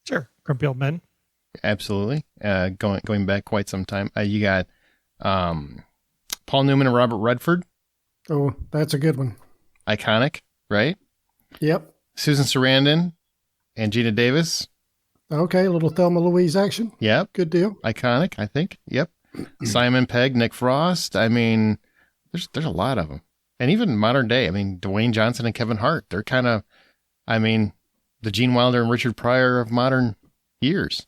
Sure, grumpy old men. Absolutely. Going back quite some time. You got Paul Newman and Robert Redford. Oh, that's a good one. Iconic, right? Yep. Susan Sarandon and Gina Davis. Okay, a little Thelma Louise action. Yep. Good deal. Iconic, I think. Yep. Simon Pegg, Nick Frost. I mean, there's a lot of them. And even modern day, I mean, Dwayne Johnson and Kevin Hart. They're kind of, I mean, the Gene Wilder and Richard Pryor of modern years.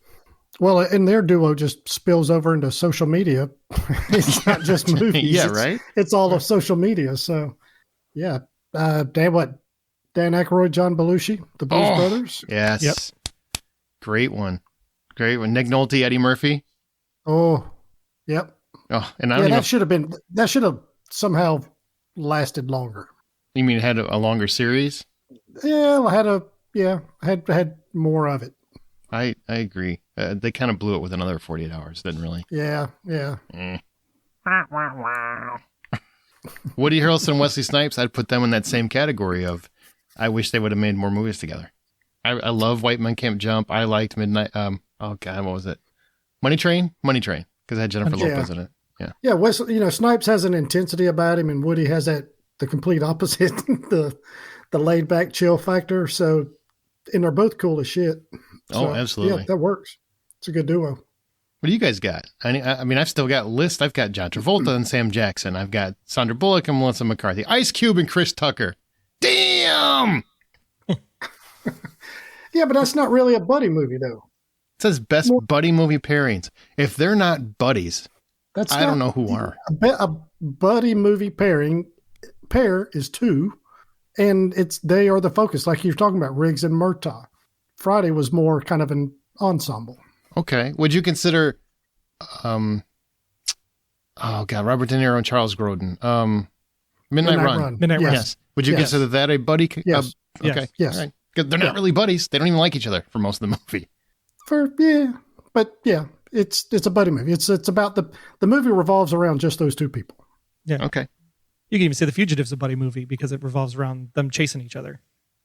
Well, and their duo just spills over into social media. It's not just movies. Yeah, right? It's all of social media. So, yeah. Dan Aykroyd, John Belushi, the Blues Brothers. Yes. Yep. Great one. Nick Nolte, Eddie Murphy. Oh, yep. Oh, and I don't even... that should have somehow lasted longer. You mean it had a longer series? Yeah, had more of it. I agree. They kind of blew it with another 48 hours, didn't really? Yeah. Woody Harrelson and Wesley Snipes, I'd put them in that same category of I wish they would have made more movies together. I love White Men Can't Jump. I liked Midnight. Oh, God, what was it? Money Train? Money Train, because I had Jennifer Lopez in it. Yeah. Yeah, Wesley, Snipes has an intensity about him, and Woody has the complete opposite, the laid back chill factor. So, and they're both cool as shit. So, absolutely. Yeah, that works. It's a good duo. What do you guys got? I mean, I've still got list. I've got John Travolta and Sam Jackson. I've got Sandra Bullock and Melissa McCarthy. Ice Cube and Chris Tucker. Damn! Yeah, but that's not really a buddy movie, though. It says best buddy movie pairings. If they're not buddies, I don't know who are. A buddy movie pair is two, and they are the focus, like you're talking about, Riggs and Murtaugh. Friday was more kind of an ensemble. Okay. Would you consider, Robert De Niro and Charles Grodin, Midnight Run. Midnight Run. Yes. Would you consider that a buddy? Yes. Okay. Yes. All right. 'Cause they're not really buddies. They don't even like each other for most of the movie. It's a buddy movie. It's about the movie revolves around just those two people. Yeah. Okay. You can even say The Fugitive's a buddy movie because it revolves around them chasing each other.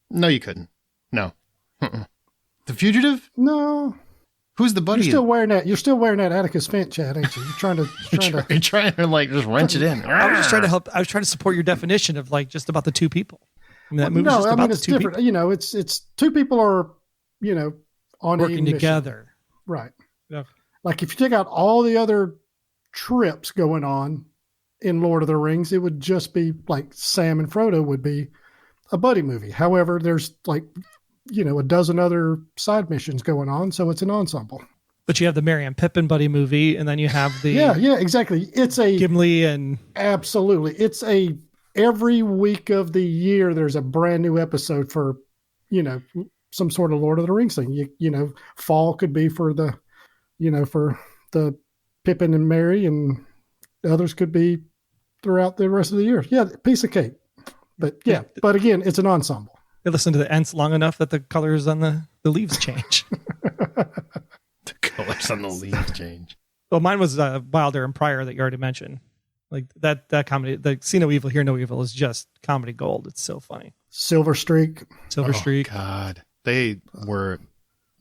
No, you couldn't. No. The Fugitive? No. Who's the buddy? You're still wearing that Atticus Finch hat, ain't you? You're trying to like just wrench it in. I was just trying to help. I was trying to support your definition of like just about the two people. I mean, that movie's just about the two different. people. It's two people are, on working together. Right. Yeah. Like if you take out all the other trips going on in Lord of the Rings, it would just be like Sam and Frodo would be a buddy movie. However, there's like, a dozen other side missions going on, so it's an ensemble. But you have the Merry and Pippin buddy movie, and then you have the yeah, exactly. It's a Gimli and absolutely. It's every week of the year there's a brand new episode for, some sort of Lord of the Rings thing. Fall could be for the Pippin and Merry, and the others could be throughout the rest of the year. Yeah, piece of cake. But but again, it's an ensemble. They listen to the Ents long enough that the colors on the leaves change. The colors on the leaves change. Well, mine was Wilder and Pryor that you already mentioned. Like that comedy, the See No Evil, Hear No Evil is just comedy gold. It's so funny. Silver Streak. Streak. God, they were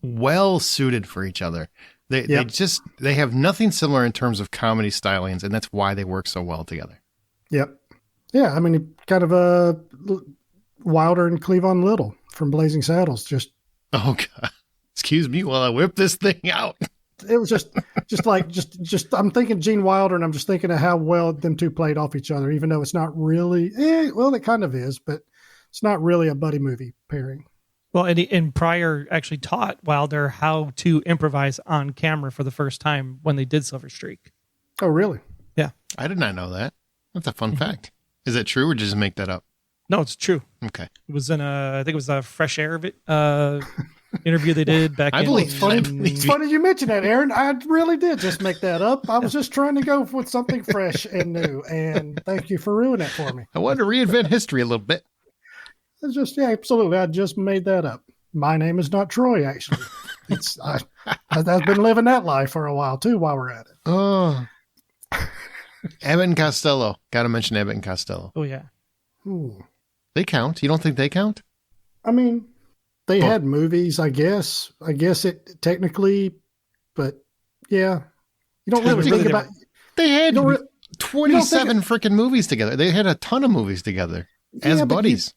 well suited for each other. They have nothing similar in terms of comedy stylings, and that's why they work so well together. Yep. Yeah, I mean, kind of Wilder and Cleavon Little from Blazing Saddles. Just God, excuse me while I whip this thing out. It was just I'm thinking Gene Wilder, and I'm just thinking of how well them two played off each other, even though it's not really. Well, it kind of is, but it's not really a buddy movie pairing. Well, and Pryor actually taught Wilder how to improvise on camera for the first time when they did Silver Streak. Oh, really? Yeah. I did not know that. That's a fun fact. Is that true or did you just make that up? No, it's true. Okay. It was in I think it was a Fresh Air interview they did back I in. believe It's funny you mentioned that, Aaron. I really did just make that up. I was just trying to go with something fresh and new, and thank you for ruining it for me. I wanted to reinvent history a little bit. It's just, yeah, absolutely. I just made that up. My name is not Troy, actually. I've been living that life for a while, too, while we're at it. Oh. Abbott and Costello. Got to mention Abbott and Costello. Oh, yeah. Ooh. They count. You don't think they count? I mean, they had movies, I guess. I guess it technically, but yeah. You don't really think about... They had 27 freaking movies together. They had a ton of movies together as buddies.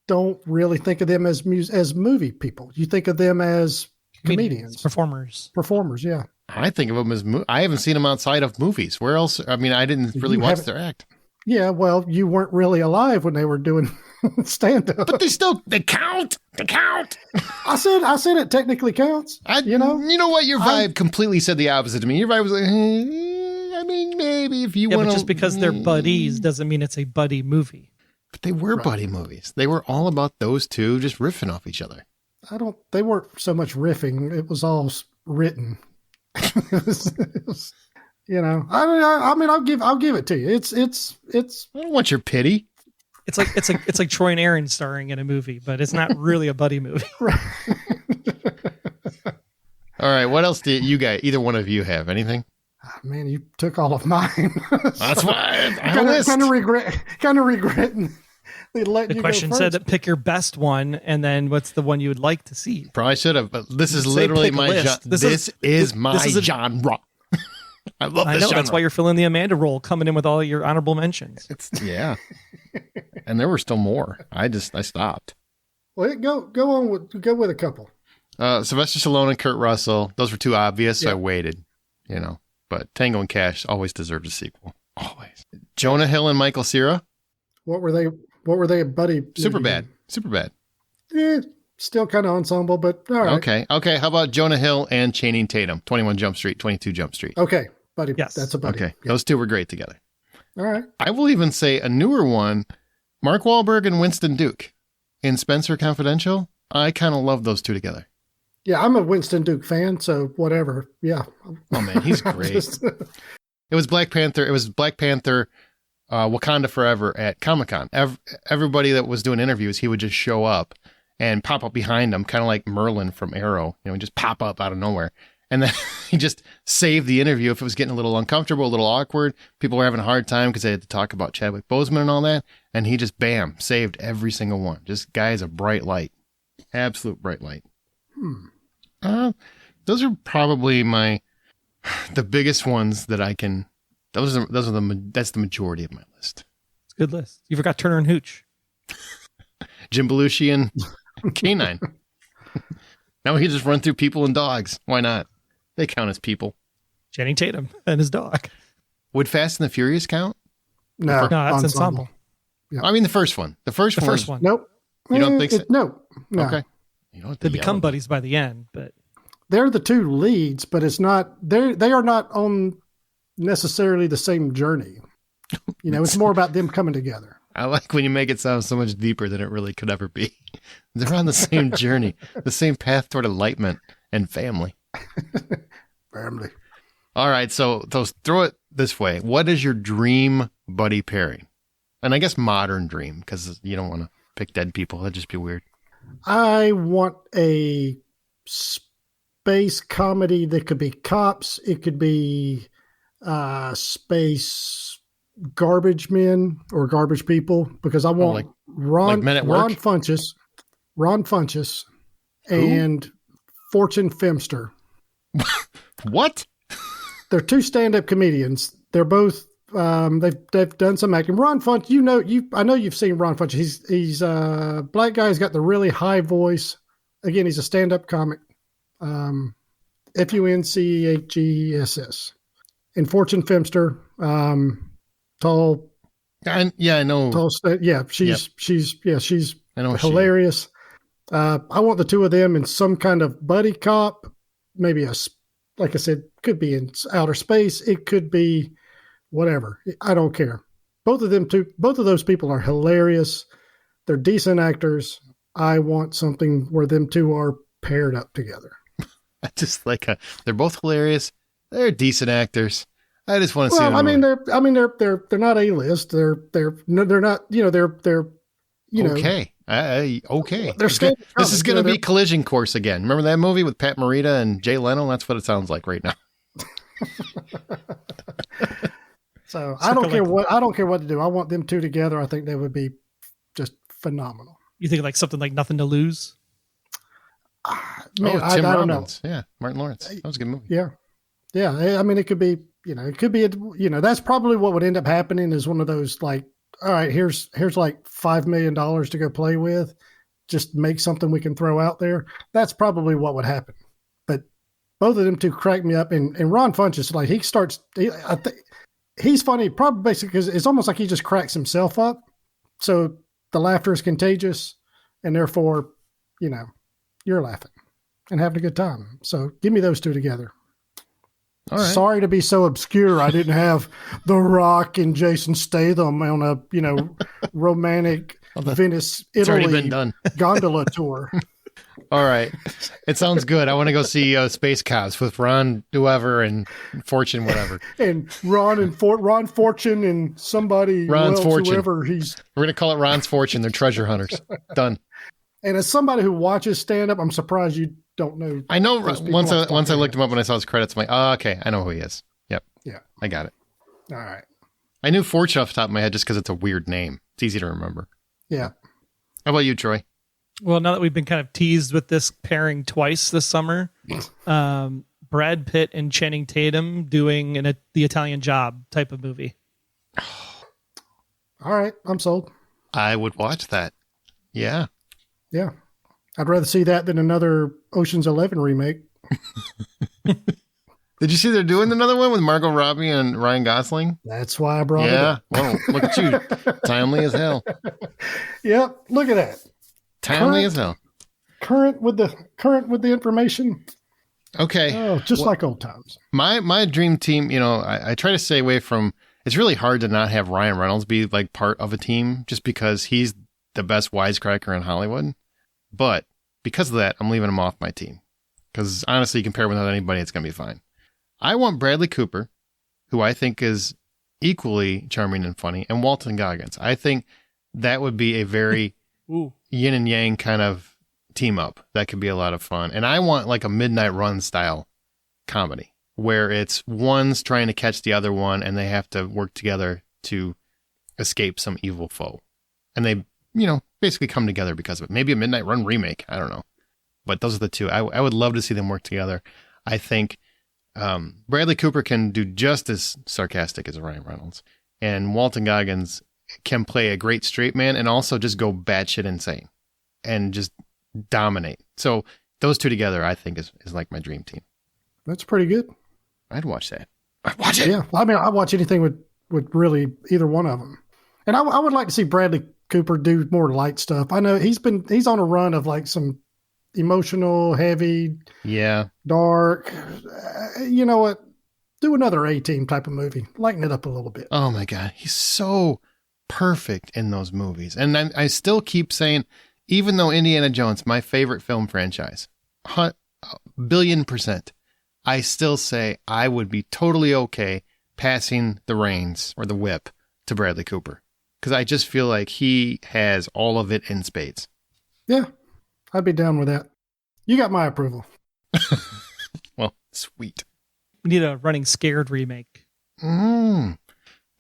Don't really think of them as movie people. You think of them as comedians. Performers, yeah. I think of them as... I haven't seen them outside of movies. Where else? I mean, I didn't really watch their act. Yeah, well, you weren't really alive when they were doing stand-up. But they count. They count. I said it technically counts. You know what? Your vibe completely said the opposite to me. Your vibe was like, I mean, maybe if you want to... But just because they're buddies doesn't mean it's a buddy movie. But they were buddy movies. They were all about those two just riffing off each other. They weren't so much riffing. It was all written. it was, I mean, I'll give it to you. It's. I don't want your pity. It's like Troy and Aaron starring in a movie, but it's not really a buddy movie. Right. All right. What else do you guys, either one of you, have? Anything? Oh, man, you took all of mine. That's why I kind of regretting. The question said that pick your best one, and then what's the one you would like to see? Probably should have, but this is literally my genre. This is my genre. I love this genre. That's why you're filling the Amanda role, coming in with all your honorable mentions. Yeah. And there were still more. I stopped. Well, go with a couple. Sylvester Stallone and Kurt Russell. Those were too obvious, so I waited. But Tango and Cash always deserved a sequel. Always. Jonah Hill and Michael Cera. What were they, buddy? Super bad. Still kind of ensemble, but all right. Okay. How about Jonah Hill and Channing Tatum? 21 Jump Street, 22 Jump Street. Okay, buddy. Yes. That's a buddy. Okay. Yeah. Those two were great together. All right. I will even say a newer one, Mark Wahlberg and Winston Duke in Spencer Confidential. I kind of love those two together. Yeah, I'm a Winston Duke fan, so whatever. Yeah. Oh, man, he's great. It was Black Panther. Wakanda Forever at Comic-Con. Everybody that was doing interviews, he would just show up and pop up behind them, kind of like Merlin from Arrow, just pop up out of nowhere. And then he just saved the interview if it was getting a little uncomfortable, a little awkward. People were having a hard time because they had to talk about Chadwick Boseman and all that. And he just, bam, saved every single one. Just guy is a bright light. Absolute bright light. Those are probably the biggest ones that I can... That's the majority of my list. It's a good list. You forgot Turner and Hooch. Jim Belushi and K9. Now he just run through people and dogs. Why not? They count as people. Channing Tatum and his dog. Would Fast and the Furious count? No, that's ensemble. Yeah. I mean the first one. The first one. Nope. You don't think so? No. Okay. They become buddies by the end, but they're the two leads, but it's not. They are not on necessarily the same journey. It's more about them coming together. I like when you make it sound so much deeper than it really could ever be. They're on the same journey, the same path toward enlightenment and family. Family. All right, so throw it this way. What is your dream buddy pairing? And I guess modern dream, because you don't want to pick dead people. That'd just be weird. I want a space comedy that could be cops. It could be space garbage men or garbage people, because I want Ron Funches and Fortune Femster. What? They're two stand-up comedians. They're both they've done some acting. Ron Funch, I know you've seen Ron Funch. He's a black guy. He's got the really high voice. Again, he's a stand-up comic. Funchess. And Fortune Femster, tall. I know. Tall, she's I know hilarious. I want the two of them in some kind of buddy cop, maybe like I said, could be in outer space. It could be whatever. I don't care. Both of those people are hilarious. They're decent actors. I want something where them two are paired up together. I just like they're both hilarious. They're decent actors. I just want to see them. They're not A-list. They're not, they're okay. Okay. They're this is going to be Collision Course again. Remember that movie with Pat Morita and Jay Leno? That's what it sounds like right now. So I don't care what to do. I want them two together. I think they would be just phenomenal. You think like something like Nothing to Lose? Man, Tim Robbins. Yeah, Martin Lawrence. That was a good movie. Yeah. I mean, it could be, that's probably what would end up happening is one of those like, all right, here's like $5 million to go play with. Just make something we can throw out there. That's probably what would happen. But both of them two crack me up. And Ron Funches, like I think he's funny, probably basically because it's almost like he just cracks himself up. So the laughter is contagious and therefore, you're laughing and having a good time. So give me those two together. All right. Sorry to be so obscure. I didn't have The Rock and Jason Statham on a, romantic Venice, Italy gondola tour. All right. It sounds good. I want to go see Space Cops with Ron whoever and Fortune, whatever. And Ron Fortune and somebody Ron's Fortune. Whoever We're going to call it Ron's Fortune. They're treasure hunters. Done. And as somebody who watches stand-up, I'm surprised you don't know. I know once I looked him up when I saw his credits, I'm like, oh, okay, I know who he is. Yep. Yeah. I got it. All right. I knew Fortune off the top of my head just because it's a weird name. It's easy to remember. Yeah. How about you, Troy? Well, now that we've been kind of teased with this pairing twice this summer, Brad Pitt and Channing Tatum doing the Italian Job type of movie. All right. I'm sold. I would watch that. Yeah. Yeah. I'd rather see that than another Ocean's 11 remake. Did you see they're doing another one with Margot Robbie and Ryan Gosling? That's why I brought it up. Well, look at you. Timely as hell. Yep. Look at that. Timely as hell. Current with the information. Okay. Oh, just like old times. My dream team, I try to stay away from, it's really hard to not have Ryan Reynolds be like part of a team just because he's the best wisecracker in Hollywood. But because of that, I'm leaving him off my team. Because honestly, you compare him with anybody, it's going to be fine. I want Bradley Cooper, who I think is equally charming and funny, and Walton Goggins. I think that would be a very yin and yang kind of team up. That could be a lot of fun. And I want like a Midnight Run style comedy where it's one's trying to catch the other one and they have to work together to escape some evil foe. And they, basically come together because of it. Maybe a Midnight Run remake. I don't know. But those are the two. I would love to see them work together. I think Bradley Cooper can do just as sarcastic as Ryan Reynolds. And Walton Goggins can play a great straight man and also just go batshit insane and just dominate. So those two together, I think, is like my dream team. That's pretty good. I'd watch that. I'd watch it. Yeah. I mean, I'd watch anything with really either one of them. And I would like to see Bradley Cooper do more light stuff. I know he's on a run of like some emotional, heavy, dark. You know what? Do another A-Team type of movie. Lighten it up a little bit. Oh my God. He's so perfect in those movies. And I still keep saying, even though Indiana Jones, my favorite film franchise, 1,000,000,000%, I still say I would be totally okay passing the reins or the whip to Bradley Cooper. Because I just feel like he has all of it in spades. Yeah, I'd be down with that. You got my approval. Well, sweet. We need a Running Scared remake.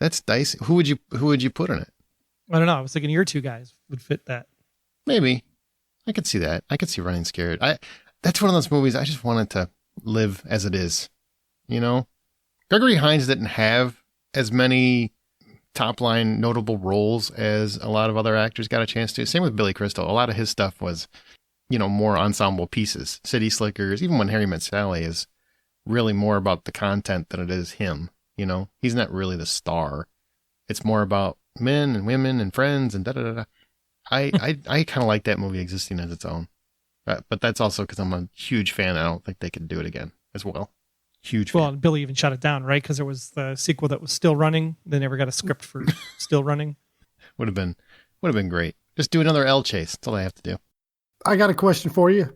That's dicey. Who would you put in it? I don't know. I was thinking your two guys would fit that. Maybe. I could see that. I could see Running Scared. That's one of those movies I just wanted to live as it is. Gregory Hines didn't have as many top line notable roles as a lot of other actors got a chance to. Same with Billy Crystal. A lot of his stuff was, more ensemble pieces. City Slickers, even When Harry Met Sally is really more about the content than it is him. He's not really the star. It's more about men and women and friends and da-da-da-da. I kind of like that movie existing as its own. But that's also because I'm a huge fan. I don't think they could do it again as well. Huge fan. Well, Billy even shut it down, right? Because there was the sequel that was still running. They never got a script for still running. Would have been great. Just do another L chase. That's all I have to do. I got a question for you.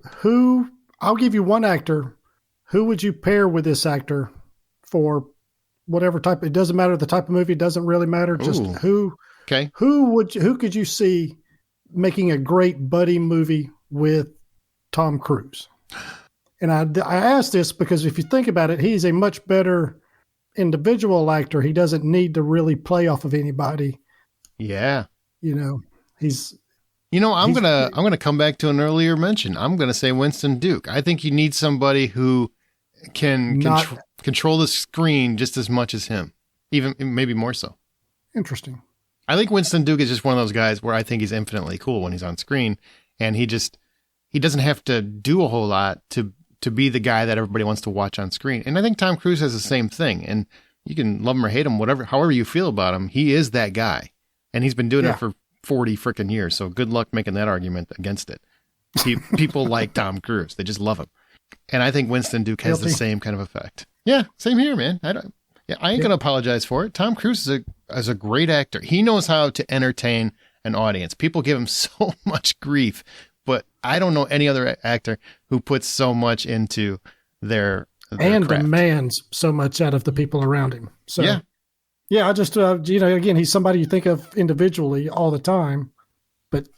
I'll give you one actor. Who would you pair with this actor for whatever type? It doesn't matter the type of movie. It doesn't really matter. Just who. Okay. Who could you see making a great buddy movie with Tom Cruise? And I asked this because if you think about it, he's a much better individual actor. He doesn't need to really play off of anybody. Yeah. He's. I'm gonna come back to an earlier mention. I'm gonna say Winston Duke. I think you need somebody who can control the screen just as much as him, even maybe more so. Interesting. I think Winston Duke is just one of those guys where I think he's infinitely cool when he's on screen, and he doesn't have to do a whole lot to be the guy that everybody wants to watch on screen. And I think Tom Cruise has the same thing. And you can love him or hate him, however you feel about him, he is that guy, and he's been doing it for 40 freaking years. So good luck making that argument against it. People like Tom Cruise; they just love him, and I think Winston Duke has the same kind of effect. Yeah, same here, man. I ain't gonna apologize for it. Tom Cruise is a great actor. He knows how to entertain an audience. People give him so much grief, but I don't know any other actor who puts so much into their and craft. Demands so much out of the people around him. So yeah, I just again, he's somebody you think of individually all the time, but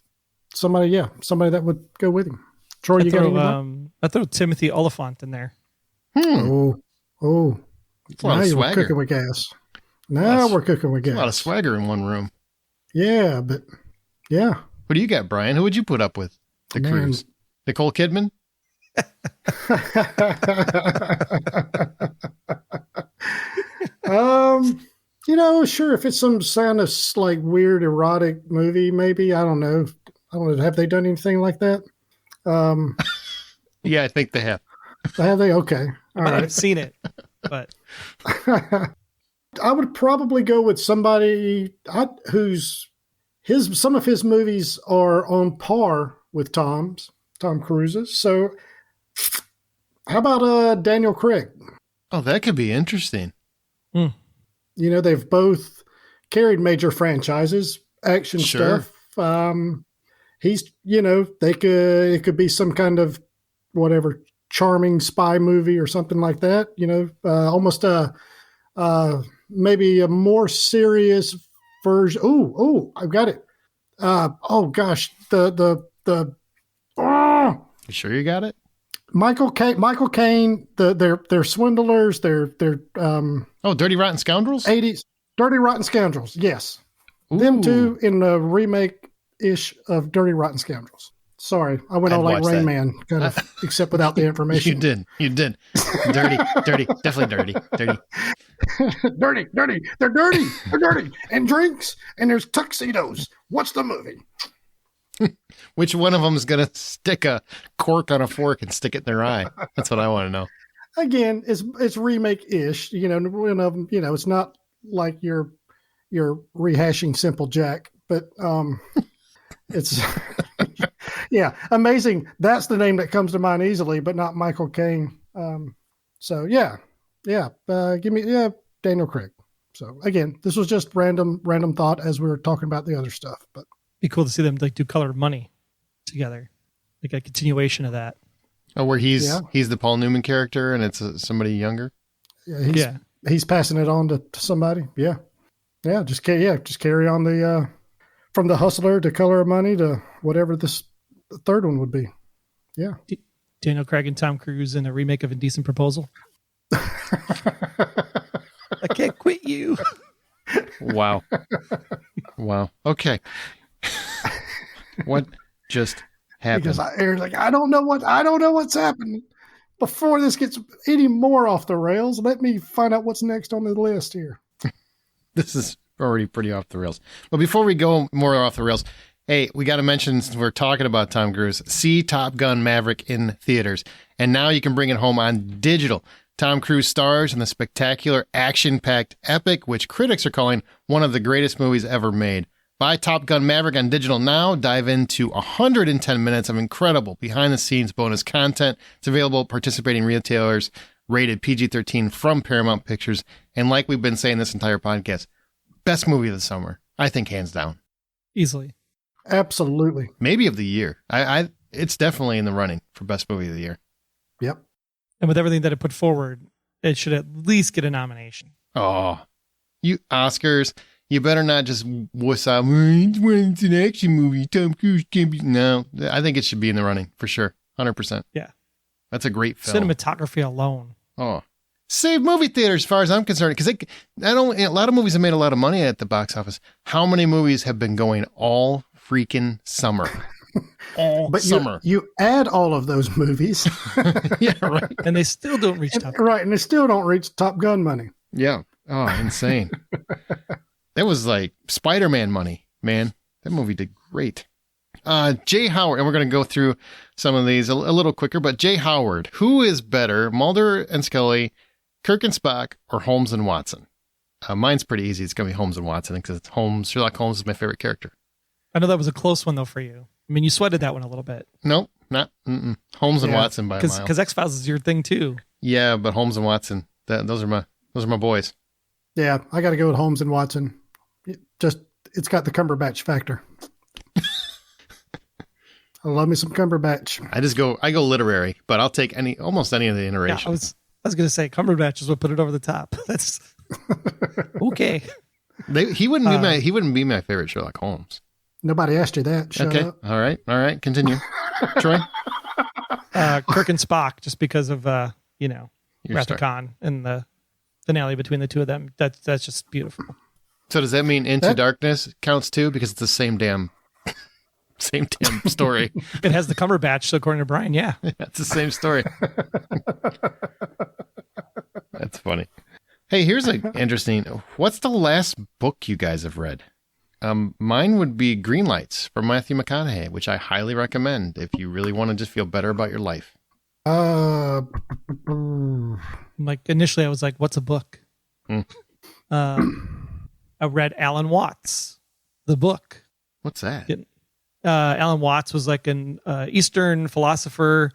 somebody that would go with him. Troy, you got anyone? I throw Timothy Oliphant in there. Oh. Now we're cooking with gas. Now we're cooking with gas. A lot of swagger in one room. Yeah, but yeah. What do you got, Brian? Who would you put up with the Cruise? Nicole Kidman? Sure. If it's some kind of like weird erotic movie, maybe. I don't know. Have they done anything like that? Yeah, I think they have. Have they? Okay. All right. I've seen it, but I would probably go with somebody some of his movies are on par with Tom Cruise's. So how about Daniel Craig? Oh, that could be interesting. They've both carried major franchises, action stuff. It could be some kind of whatever charming spy movie or something like that. Almost maybe a more serious version. Oh, I've got it. Gosh, You sure you got it? Michael Caine. They're swindlers. They're Dirty Rotten Scoundrels. 80s Dirty Rotten Scoundrels. Yes, Ooh. Them two in the remake ish of Dirty Rotten Scoundrels. Sorry, I went on like Rain Man, kind of, except without the information. You did. Dirty, definitely dirty. Dirty. They're dirty. They're dirty. And drinks, and there's tuxedos. What's the movie? Which one of them is going to stick a cork on a fork and stick it in their eye? That's what I want to know. Again, it's remake-ish. One of them, it's not like you're rehashing Simple Jack, but it's yeah, amazing. That's the name that comes to mind easily, but not Michael Caine. Give me Daniel Craig. So again, this was just random thought as we were talking about the other stuff, but be cool to see them like do Color of Money together, like a continuation of that. Oh, where he's the Paul Newman character and it's somebody younger. Yeah, he's passing it on to somebody. Yeah. Just carry on the from The Hustler to Color of Money to whatever this third one would be. Yeah, Daniel Craig and Tom Cruise in a remake of Indecent Proposal. I can't quit you. Wow. Okay. What just happened? Because Aaron's like, I don't know what's happening. Before this gets any more off the rails, let me find out what's next on the list here. This is already pretty off the rails. But before we go more off the rails, hey, we got to mention, since we're talking about Tom Cruise, see Top Gun Maverick in theaters. And now you can bring it home on digital. Tom Cruise stars in the spectacular, action-packed epic, which critics are calling one of the greatest movies ever made. Buy Top Gun Maverick on digital now. Dive into 110 minutes of incredible behind-the-scenes bonus content. It's available at participating retailers, rated PG-13 from Paramount Pictures. And like we've been saying this entire podcast, best movie of the summer. I think hands down. Easily. Absolutely. Maybe of the year. It's definitely in the running for best movie of the year. Yep. And with everything that it put forward, it should at least get a nomination. Oh, you Oscars, you better not just wuss out. It's an action movie. Tom Cruise can't be. No, I think it should be in the running for sure. 100%. Yeah. That's a great film. Cinematography alone. Oh, save movie theaters as far as I'm concerned. Because not only a lot of movies have made a lot of money at the box office. How many movies have been going all freaking summer? But summer. You add all of those movies. Yeah, right. And they still don't reach Top Gun. Right, and they still don't reach Top Gun money. Yeah. Oh, insane. That was like Spider-Man money, man. That movie did great. Jay Howard, and we're going to go through some of these a little quicker, but Jay Howard, who is better, Mulder and Scully, Kirk and Spock, or Holmes and Watson? Mine's pretty easy. It's going to be Holmes and Watson because Sherlock Holmes is my favorite character. I know that was a close one, though, for you. I mean, you sweated that one a little bit. Nope, not Holmes and Watson by a mile. Because X-Files is your thing, too. Yeah, but Holmes and Watson, those are my boys. Yeah, I got to go with Holmes and Watson. It's got the Cumberbatch factor. I love me some Cumberbatch. I go literary, but I'll take almost any of the iterations. Yeah, I was going to say Cumberbatch is what put it over the top. That's okay. He wouldn't be my favorite Sherlock Holmes. Nobody asked you that. Shut up. All right. Continue. Troy? Kirk and Spock, just because of, Your Wrath star. of Khan and the finale between the two of them. That's just beautiful. So does that mean Into Darkness counts too? Because it's the same damn story. It has the Cumberbatch, so according to Brian, yeah. It's the same story. That's funny. Hey, here's an interesting. What's the last book you guys have read? Mine would be Green Lights from Matthew McConaughey, which I highly recommend if you really want to just feel better about your life. Like initially I was like, what's a book? I read Alan Watts, the book. What's that? Alan Watts was like an Eastern philosopher,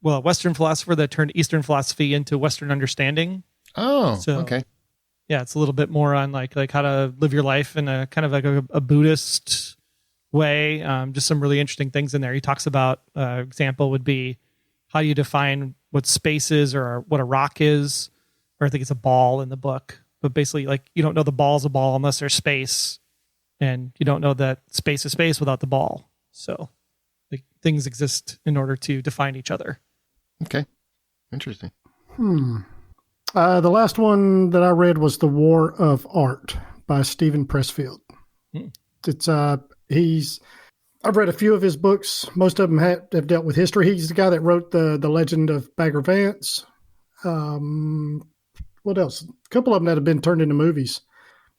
a Western philosopher that turned Eastern philosophy into Western understanding. Oh, okay. Yeah, it's a little bit more on like how to live your life in a kind of like a Buddhist way. Just some really interesting things in there. He talks about, example would be, how do you define what space is or what a rock is? Or I think it's a ball in the book. But basically, like, you don't know the ball's a ball unless there's space. And you don't know that space is space without the ball. So like, things exist in order to define each other. Okay. Interesting. The last one that I read was The War of Art by Stephen Pressfield. It's I've read a few of his books. Most of them have dealt with history. He's the guy that wrote the Legend of Bagger Vance. What else? A couple of them that have been turned into movies.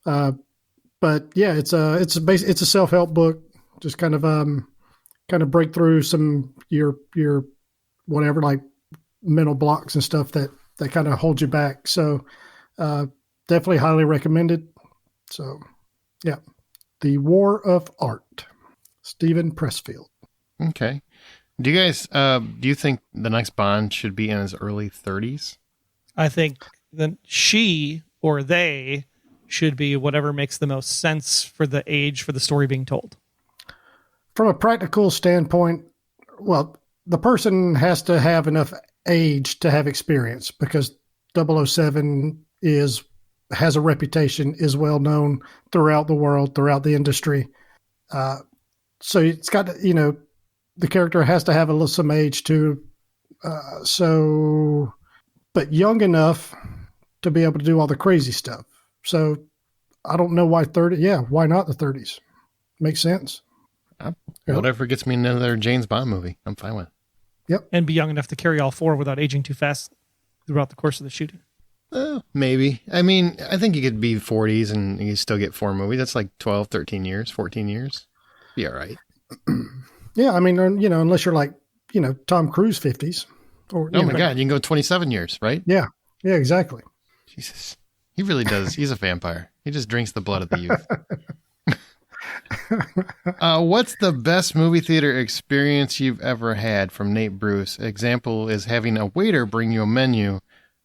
But yeah, it's a self-help book. Just kind of break through some your whatever, like mental blocks and stuff that kind of hold you back. So definitely highly recommended. So yeah, The War of Art, Stephen Pressfield. Okay. Do you guys, do you think the next Bond should be in his early 30s? I think that she or they should be whatever makes the most sense for the age for the story being told. From a practical standpoint, well, the person has to have enough age to have experience, because 007 has a reputation, is well known throughout the world, throughout the industry. So it's got to, the character has to have some age too. But young enough to be able to do all the crazy stuff. So I don't know why 30. Yeah, why not the 30s? Makes sense. Whatever gets me another James Bond movie, I'm fine with. Yep. And be young enough to carry all four without aging too fast throughout the course of the shooting. Maybe. I mean, I think you could be 40s and you still get 4 movies. That's like 12, 13 years, 14 years. Be all right. Yeah, I mean, unless you're like, Tom Cruise 50s. Or, oh my God, you can go 27 years, right? Yeah, exactly. Jesus. He really does. He's a vampire. He just drinks the blood of the youth. What's the best movie theater experience you've ever had? From Nate Bruce. Example is having a waiter bring you a menu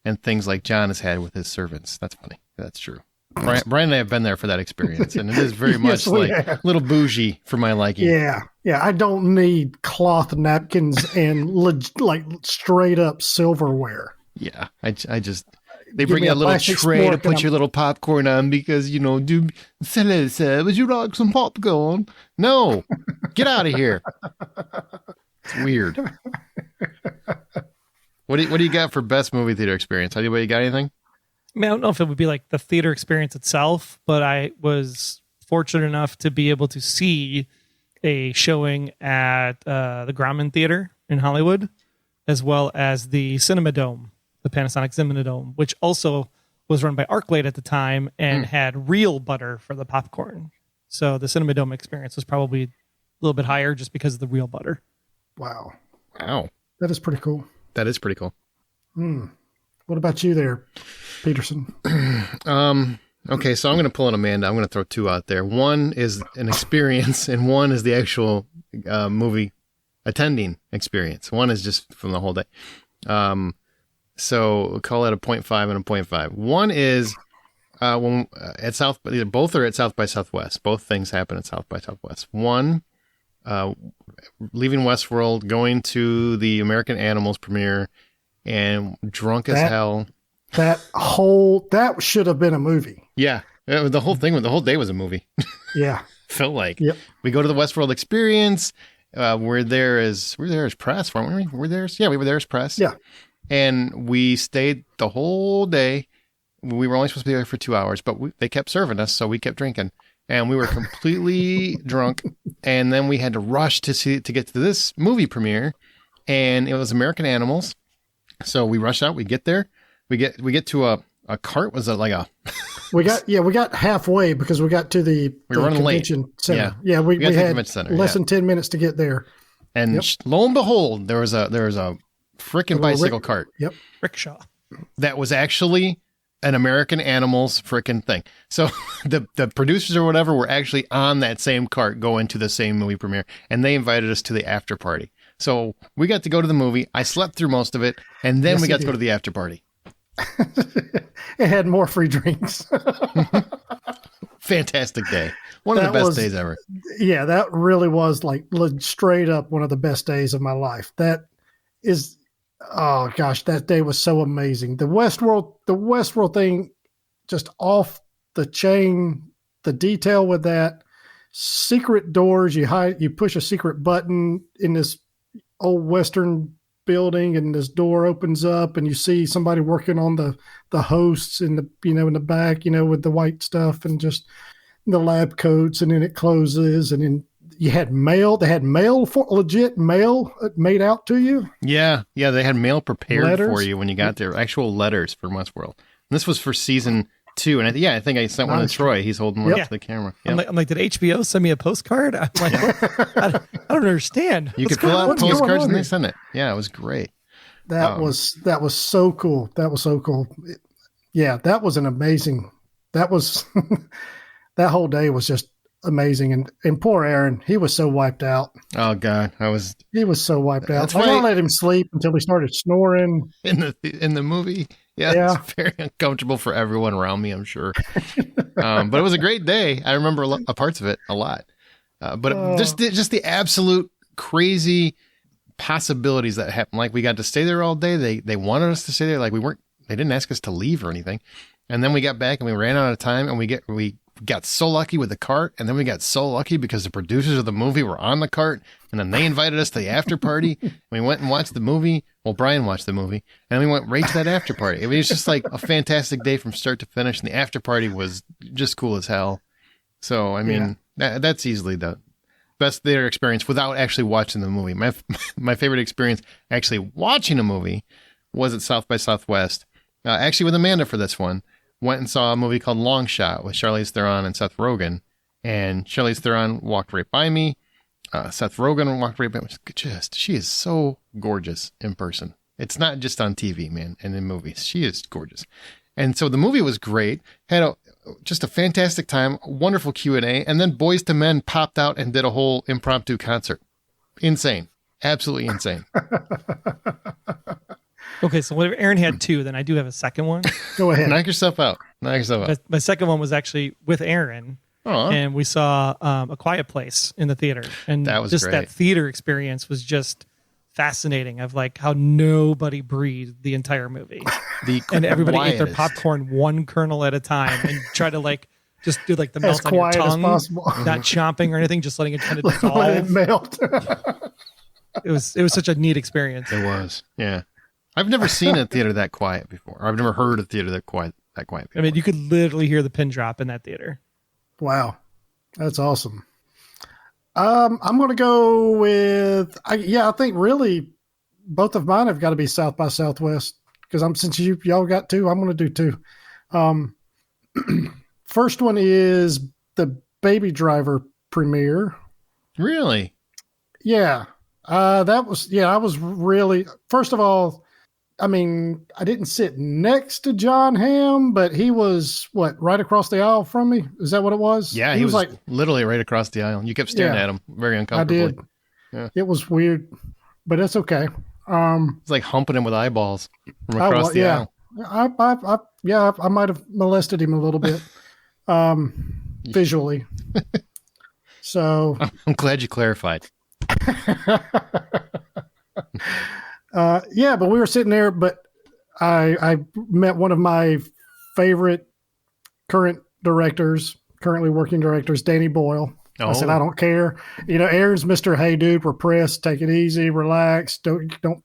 and things like John has had with his servants. That's funny. That's true. Brian and I have been there for that experience, and it is very much Yes, we like have. a little bougie for my liking. Yeah. Yeah. I don't need cloth napkins and like straight up silverware. Yeah, I just they Give bring me you a a little plastic tray to fork put and your little popcorn on because do hello sir, would you like some popcorn? No, get out of here. It's weird. What do you got for best movie theater experience? Anybody got anything? I mean, I don't know if it would be like the theater experience itself, but I was fortunate enough to be able to see a showing at the Grauman Theater in Hollywood, as well as the Cinema Dome, the Panasonic Cinema Dome, which also was run by ArcLight at the time and had real butter for the popcorn. So the Cinema Dome experience was probably a little bit higher just because of the real butter. Wow. Wow, That is pretty cool. that is pretty cool. What about you there, Peterson? Okay, so I'm going to pull an Amanda. I'm going to throw two out there. One is an experience, and one is the actual movie attending experience. One is just from the whole day. So we'll call it a 0.5 and a 0.5. One is when at both are at South by Southwest. Both things happen at South by Southwest. One, leaving Westworld, going to the American Animals premiere, and drunk as hell. That should have been a movie. Yeah, the whole day was a movie. Yeah. Felt like. Yep. We go to the Westworld experience. We're there as press, weren't we? We were there as press. Yeah. And we stayed the whole day. We were only supposed to be there for 2 hours, but they kept serving us, so we kept drinking. And we were completely drunk. And then we had to rush to get to this movie premiere, and it was American Animals. So we rush out. We get there. We get to a cart. Was it like a? We got halfway because we got to the were running convention late. center. Yeah, we got to the had convention center, less than 10 minutes to get there. And lo and behold, there was a frickin' bicycle cart. Yep. Rickshaw. That was actually an American Animals frickin' thing. So the producers or whatever were actually on that same cart going to the same movie premiere, and they invited us to the after party. So we got to go to the movie. I slept through most of it, and then we got to go to the after party. It had more free drinks. Fantastic day. One of the best days ever. Yeah, that really was like straight up one of the best days of my life. That is, oh gosh, that day was so amazing. The Westworld thing, just off the chain. The detail with that, secret doors. You push a secret button in this old Western building, and this door opens up, and you see somebody working on the hosts in the in the back, with the white stuff and just the lab coats, and then it closes, and then you had mail. They had mail, for legit mail made out to you. Yeah, they had mail prepared Letters? for you when you got there. Actual letters from Westworld. And this was for season 2, and I think I sent one to Troy. He's holding one up to the camera. Yep. I'm like, did HBO send me a postcard? I'm like, I don't understand. You could fill out postcards and they send it. Yeah, it was great. That was so cool. That was so cool. Yeah, that was an amazing. That was that whole day was just amazing. And poor Aaron, he was so wiped out. Oh God, He was so wiped out. That's I why don't let him sleep until he started snoring in the movie. Yeah, it's very uncomfortable for everyone around me, I'm sure. But it was a great day. I remember parts of it a lot. But just the absolute crazy possibilities that happened. Like we got to stay there all day. They wanted us to stay there. Like they didn't ask us to leave or anything. And then we got back and we ran out of time, and we got so lucky with the cart, and then we got so lucky because the producers of the movie were on the cart, and then they invited us to the after party. We went and watched the movie. Well, Brian watched the movie, and we went right to that after party. It was just like a fantastic day from start to finish, and the after party was just cool as hell. So, I mean, that's easily the best theater experience without actually watching the movie. My favorite experience actually watching a movie was at South by Southwest, actually with Amanda for this one. Went and saw a movie called Long Shot with Charlize Theron and Seth Rogen. And Charlize Theron walked right by me. Seth Rogen walked right by me. She is so gorgeous in person. It's not just on TV, man, and in movies. She is gorgeous. And so the movie was great. Had just a fantastic time, wonderful Q&A. And then Boys to Men popped out and did a whole impromptu concert. Insane. Absolutely insane. Okay, so whatever Aaron had 2, then I do have a second one. Go ahead. Knock yourself out. Nice of it. My second one was actually with Aaron, and we saw A Quiet Place in the theater, and that was just great. that theater experience was just fascinating. Of like how nobody breathed the entire movie, and everybody ate their popcorn one kernel at a time, and try to like just do like the melt on your tongue, not chomping or anything, just letting it kind of dissolve. Let it melt. It was such a neat experience. It was, yeah. I've never seen a theater that quiet before. I've never heard a theater that quiet before. I mean, you could literally hear the pin drop in that theater. Wow, that's awesome. I'm going to go with I think really both of mine have got to be South by Southwest because since y'all got two, I'm going to do two. First one is the Baby Driver premiere. Really? Yeah. I was really, first of all, I mean, I didn't sit next to John Hamm, but he was right across the aisle from me. Is that what it was? Yeah. He was like literally right across the aisle. You kept staring at him very uncomfortably. I did. Yeah. It was weird, but it's okay. It's like humping him with eyeballs from across the aisle. I might have molested him a little bit, visually. So I'm glad you clarified. But we were sitting there, but I met one of my favorite currently working directors, Danny Boyle. I said, I don't care. Aaron's Mr. Hey dude, we're pressed. Take it easy, relax. Don't go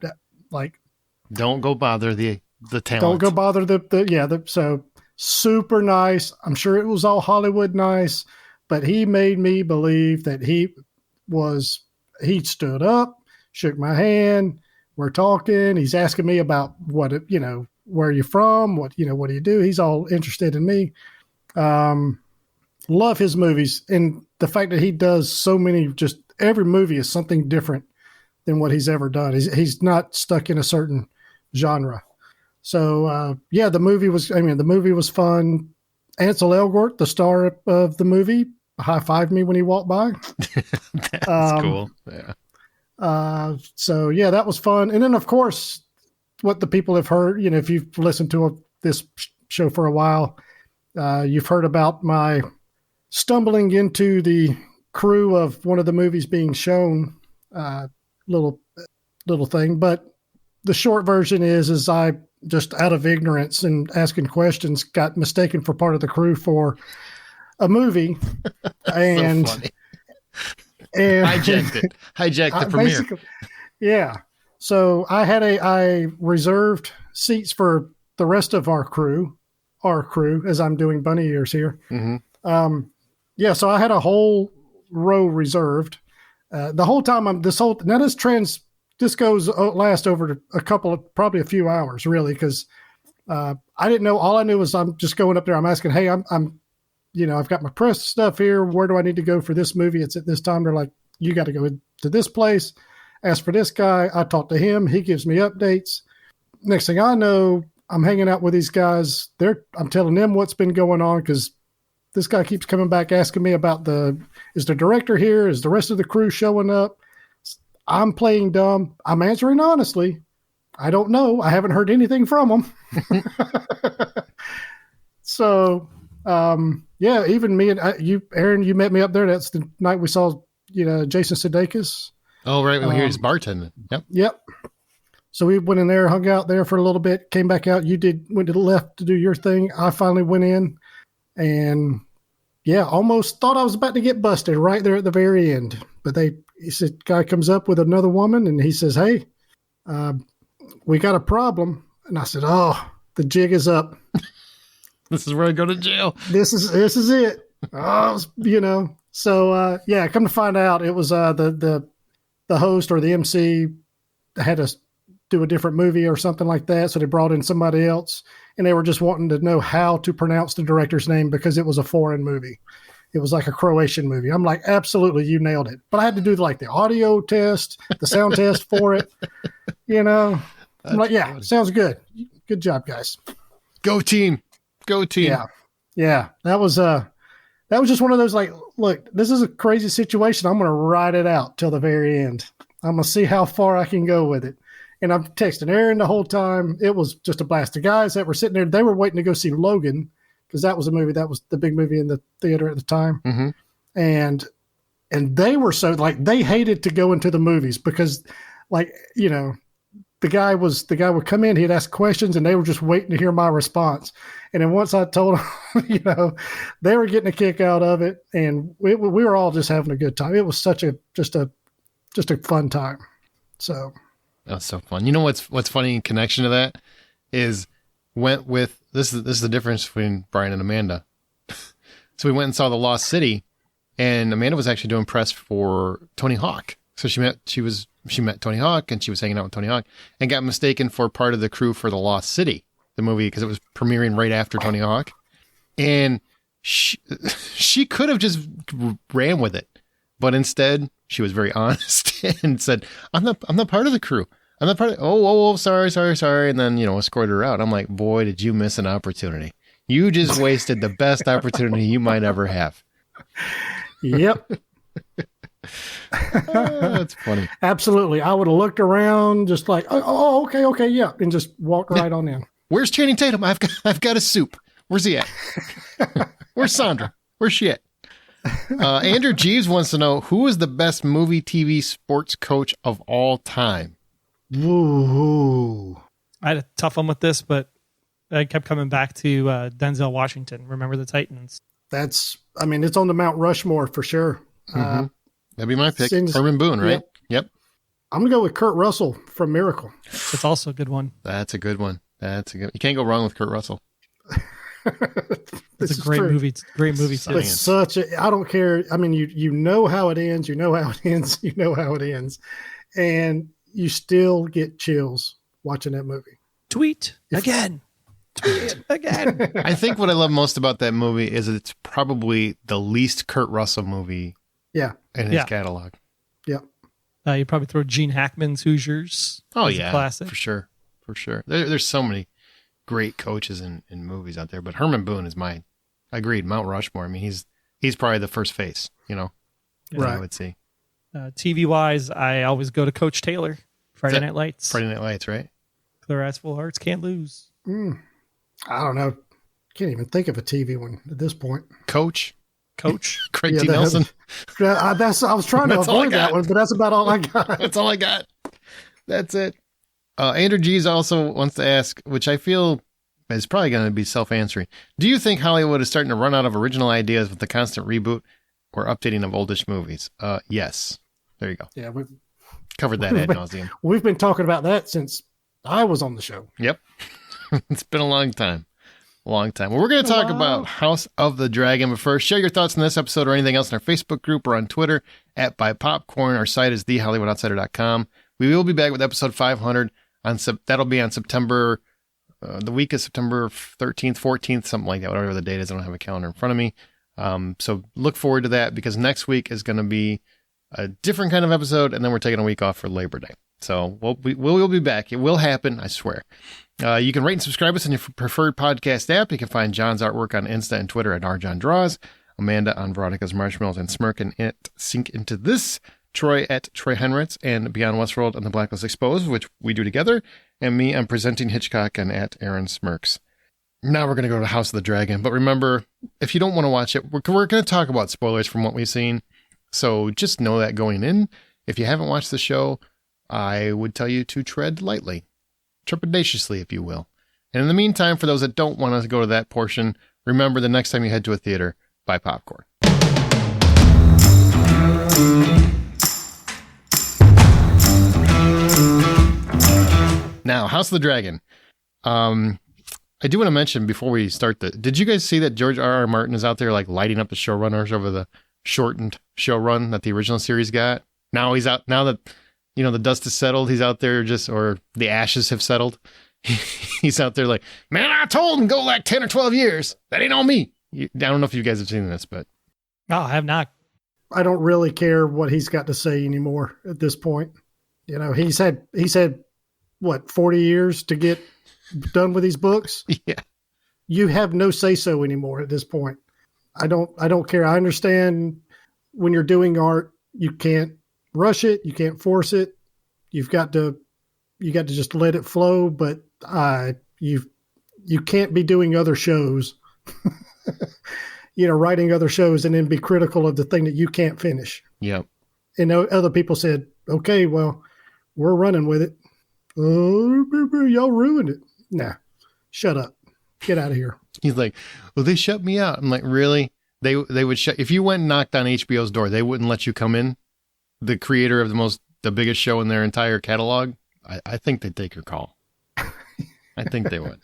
bother the talent. Don't go bother so super nice. I'm sure it was all Hollywood nice, but he made me believe that he stood up, shook my hand. We're talking. He's asking me about where are you from? What do you do? He's all interested in me. Love his movies. And the fact that he does so many, just every movie is something different than what he's ever done. He's not stuck in a certain genre. So, the movie was fun. Ansel Elgort, the star of the movie, high-fived me when he walked by. That's cool. Yeah. That was fun. And then, of course, what the people have heard, if you've listened to this show for a while, you've heard about my stumbling into the crew of one of the movies being shown, little thing. But the short version is I just out of ignorance and asking questions got mistaken for part of the crew for a movie. And so funny. And hijacked the premiere. Yeah. So I reserved seats for the rest of our crew, as I'm doing bunny ears here. Mm-hmm. So I had a whole row reserved. The whole time this goes last over probably a few hours really. Cause, I didn't know, all I knew was I'm just going up there. I'm asking, hey, I've got my press stuff here. Where do I need to go for this movie? It's at this time. They're like, you got to go to this place. Ask for this guy. I talk to him. He gives me updates. Next thing I know, I'm hanging out with these guys. I'm telling them what's been going on because this guy keeps coming back asking me about is the director here? Is the rest of the crew showing up? I'm playing dumb. I'm answering honestly. I don't know. I haven't heard anything from them. So, even me and you, Aaron, you met me up there. That's the night we saw, Jason Sudeikis. Oh, right. Well, here's bartending. Yep. So we went in there, hung out there for a little bit, came back out. You went to the left to do your thing. I finally went in and almost thought I was about to get busted right there at the very end. But he said, guy comes up with another woman and he says, hey, we got a problem. And I said, oh, the jig is up. This is where I go to jail. This is it. So, come to find out it was, the host or the MC had to do a different movie or something like that. So they brought in somebody else and they were just wanting to know how to pronounce the director's name because it was a foreign movie. It was like a Croatian movie. I'm like, absolutely. You nailed it. But I had to do like the audio test, the sound test for it. I'm like, yeah, sounds good. Good job, guys. Go team. Go team. Yeah. That was just one of those like, look, this is a crazy situation. I'm going to ride it out till the very end. I'm going to see how far I can go with it. And I'm texting Aaron the whole time. It was just a blast. The guys that were sitting there, they were waiting to go see Logan because that was a movie that was the big movie in the theater at the time. Mm-hmm. And they were so like, they hated to go into the movies because like, you know, the guy would come in, he'd ask questions and they were just waiting to hear my response. And then once I told them, you know, they were getting a kick out of it, and we were all just having a good time. It was such just a fun time. So that's so fun. You know what's funny in connection to that is went with this is the difference between Brian and Amanda. So we went and saw The Lost City, and Amanda was actually doing press for Tony Hawk. So she met Tony Hawk, and she was hanging out with Tony Hawk, and got mistaken for part of the crew for The Lost City, the movie, because it was premiering right after Tony Hawk. And she could have just ran with it, but instead she was very honest and said, I'm not part of the crew. I'm not part of, sorry. And then, you know, escorted her out. I'm like, boy, did you miss an opportunity. You just wasted the best opportunity you might ever have. Yep. That's funny. Absolutely. I would have looked around just like, okay, yeah, and just walked right on in. Where's Channing Tatum? I've got a soup. Where's he at? Where's Sandra? Where's she at? Andrew Jeeves wants to know, who is the best movie, TV, sports coach of all time? Woo. I had a tough one with this, but I kept coming back to Denzel Washington. Remember the Titans? It's on the Mount Rushmore for sure. Mm-hmm. That'd be my pick. Herman Boone, right? Yep. I'm going to go with Kurt Russell from Miracle. It's also a good one. That's a good one. You can't go wrong with Kurt Russell. It's a great movie. It's a great movie too. It's I don't care. I mean, you know how it ends. You know how it ends. You know how it ends. And you still get chills watching that movie. Tweet again. I think what I love most about that movie is it's probably the least Kurt Russell movie in his catalog. Yeah. You'd probably throw Gene Hackman's Hoosiers. Oh, yeah. Classic. For sure. There's so many great coaches in movies out there, but Herman Boone is mine. Agreed. Mount Rushmore. I mean, he's probably the first face, you know, right. I would see. TV wise, I always go to Coach Taylor. Friday Night Lights, right? Clear Eyes, Full Hearts, can't lose. I don't know. Can't even think of a TV one at this point. Coach. Craig T. Yeah, Nelson. I was trying to avoid that one, but that's about all I got. That's all I got. That's it. Andrew G's also wants to ask, which I feel is probably going to be self-answering. Do you think Hollywood is starting to run out of original ideas with the constant reboot or updating of oldish movies? Yes. There you go. Yeah, we've covered that ad nauseum. We've been talking about that since I was on the show. Yep. It's been a long time. Well, we're going to talk about House of the Dragon, but first, share your thoughts on this episode or anything else in our Facebook group or on Twitter at @BuyPopcorn. Our site is thehollywoodoutsiders.com. We will be back with episode 500. That'll be on September, the week of September 13th, 14th, something like that, whatever the date is. I don't have a calendar in front of me. So look forward to that, because next week is going to be a different kind of episode, and then we're taking a week off for Labor Day. So we'll be back. It will happen, I swear. You can rate and subscribe us on your preferred podcast app. You can find John's artwork on Insta and Twitter at RJohnDraws, Amanda on Veronica's Marshmallows and Smirk and Sink Into This, Troy at Troy Henritz, and Beyond Westworld on the Blacklist Exposed, which we do together, and me, I'm Presenting Hitchcock and at Aaron Smirks. Now we're going to go to House of the Dragon, but remember, if you don't want to watch it, we're going to talk about spoilers from what we've seen, so just know that going in. If you haven't watched the show, I would tell you to tread lightly, trepidatiously, if you will. And in the meantime, for those that don't want to go to that portion, remember, the next time you head to a theater, buy popcorn. Now, House of the Dragon. I do want to mention before we start did you guys see that George R.R. Martin is out there like lighting up the showrunners over the shortened show run that the original series got? Now he's out, now that, you know, the dust has settled, he's out there or the ashes have settled. He's out there like, man, I told him go like 10 or 12 years. That ain't on me. I don't know if you guys have seen this, but. No, I have not. I don't really care what he's got to say anymore at this point. You know, he's had what, 40 years to get done with these books? Yeah. You have no say-so anymore at this point. I don't care. I understand when you're doing art, you can't rush it, you can't force it. You got to just let it flow, but you can't be doing other shows writing other shows and then be critical of the thing that you can't finish. Yep. And other people said, okay, well, we're running with it. Oh, y'all ruined it. Nah, shut up. Get out of here. He's like, well, they shut me out. I'm like, really? They would shut, if you went and knocked on HBO's door, they wouldn't let you come in? The creator of the biggest show in their entire catalog? I think they'd take your call. I think they would.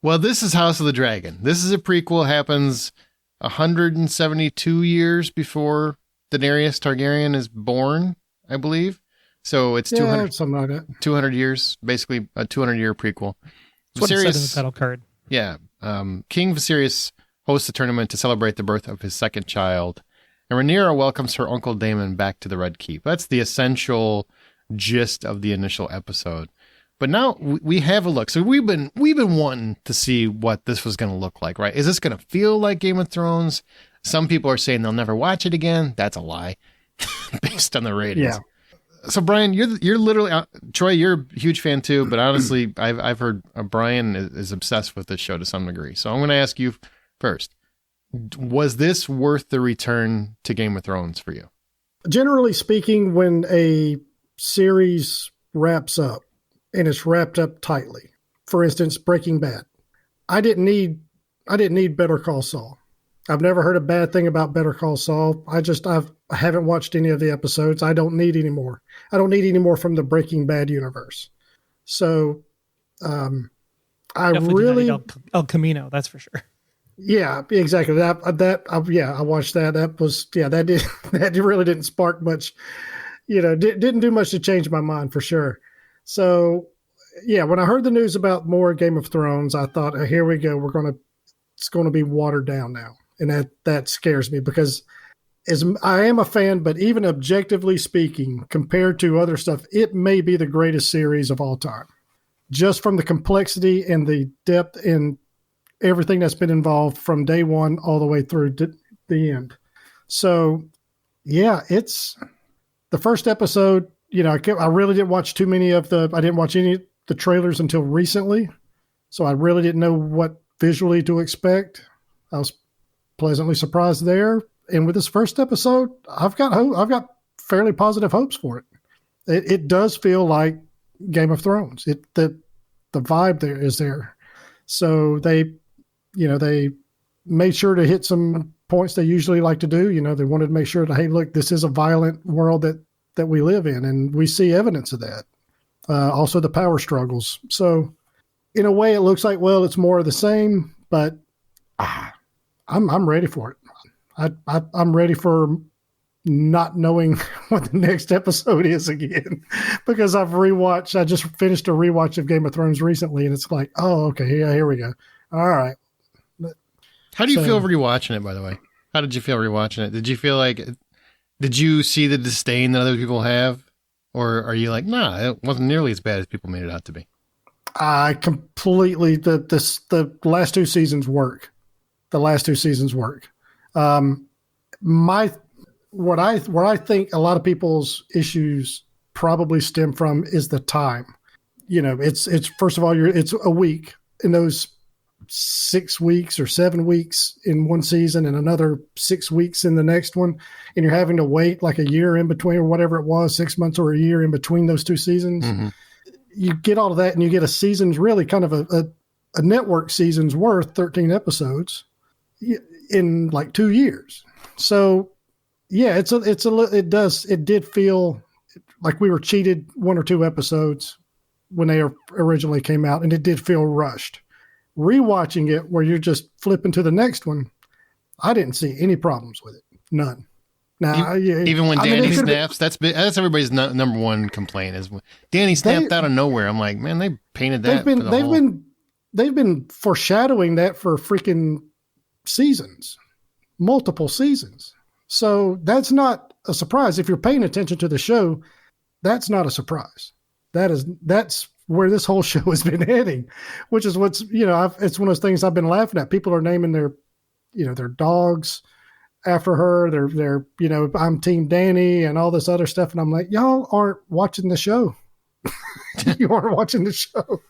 Well, this is House of the Dragon. This is a prequel, happens 172 years before Daenerys Targaryen is born, I believe. So it's 200, something like that. 200 years, basically a 200-year prequel. That's what it said in the title card. Yeah. King Viserys hosts a tournament to celebrate the birth of his second child, and Rhaenyra welcomes her uncle Daemon back to the Red Keep. That's the essential gist of the initial episode. But now we have a look. So we've been wanting to see what this was going to look like, right? Is this going to feel like Game of Thrones? Some people are saying they'll never watch it again. That's a lie, based on the ratings. Yeah. So Brian, you're literally Troy. You're a huge fan too, but honestly, I've heard Brian is obsessed with this show to some degree. So I'm going to ask you first: was this worth the return to Game of Thrones for you? Generally speaking, when a series wraps up and it's wrapped up tightly, for instance, Breaking Bad, I didn't need Better Call Saul. I've never heard a bad thing about Better Call Saul. I haven't watched any of the episodes. I don't need any more. I don't need any more from the Breaking Bad universe. So, I Definitely really El Camino. That's for sure. Yeah, exactly. I watched that. That really didn't spark much. Didn't do much to change my mind for sure. So, yeah, when I heard the news about more Game of Thrones, I thought, oh, here we go. It's going to be watered down now. And that scares me because I am a fan, but even objectively speaking, compared to other stuff, it may be the greatest series of all time. Just from the complexity and the depth and everything that's been involved from day one all the way through the end. So, yeah, it's the first episode. I really didn't watch I didn't watch any of the trailers until recently. So I really didn't know what visually to expect. I was pleasantly surprised there. And with this first episode, I've got fairly positive hopes for it. It does feel like Game of Thrones. The vibe there is there. So they made sure to hit some points they usually like to do. They wanted to make sure that, hey, look, this is a violent world that we live in, and we see evidence of that. Also the power struggles. So in a way, it looks like, well, it's more of the same, but I'm ready for it. I'm ready for not knowing what the next episode is again, because I just finished a rewatch of Game of Thrones recently, and it's like, oh, okay, yeah, here we go. All right. How do you feel rewatching it, by the way? How did you feel rewatching it? Did you see the disdain that other people have? Or are you like, nah, it wasn't nearly as bad as people made it out to be? I completely, the last two seasons work. The last two seasons work. What I think a lot of people's issues probably stem from is the time. It's first of all, it's a week in those 6 weeks or 7 weeks in one season and another 6 weeks in the next one. And you're having to wait like a year in between or whatever it was, 6 months or a year in between those two seasons. Mm-hmm. You get all of that and you get a season's really kind of a network season's worth, 13 episodes in like 2 years. So yeah, it did feel like we were cheated 1 or 2 episodes when they originally came out, and it did feel rushed. Rewatching it where you're just flipping to the next one, I didn't see any problems with it. None. Now, even when Danny snaps, that's everybody's number one complaint is when Danny snapped out of nowhere. I'm like, man, they painted that. They've been foreshadowing that for freaking seasons, multiple seasons. So that's not a surprise. If you're paying attention to the show, that's not a surprise. That's where this whole show has been heading, which is it's one of those things I've been laughing at. People are naming their dogs after her. They're I'm Team Danny and all this other stuff. And I'm like, y'all aren't watching the show. You aren't watching the show.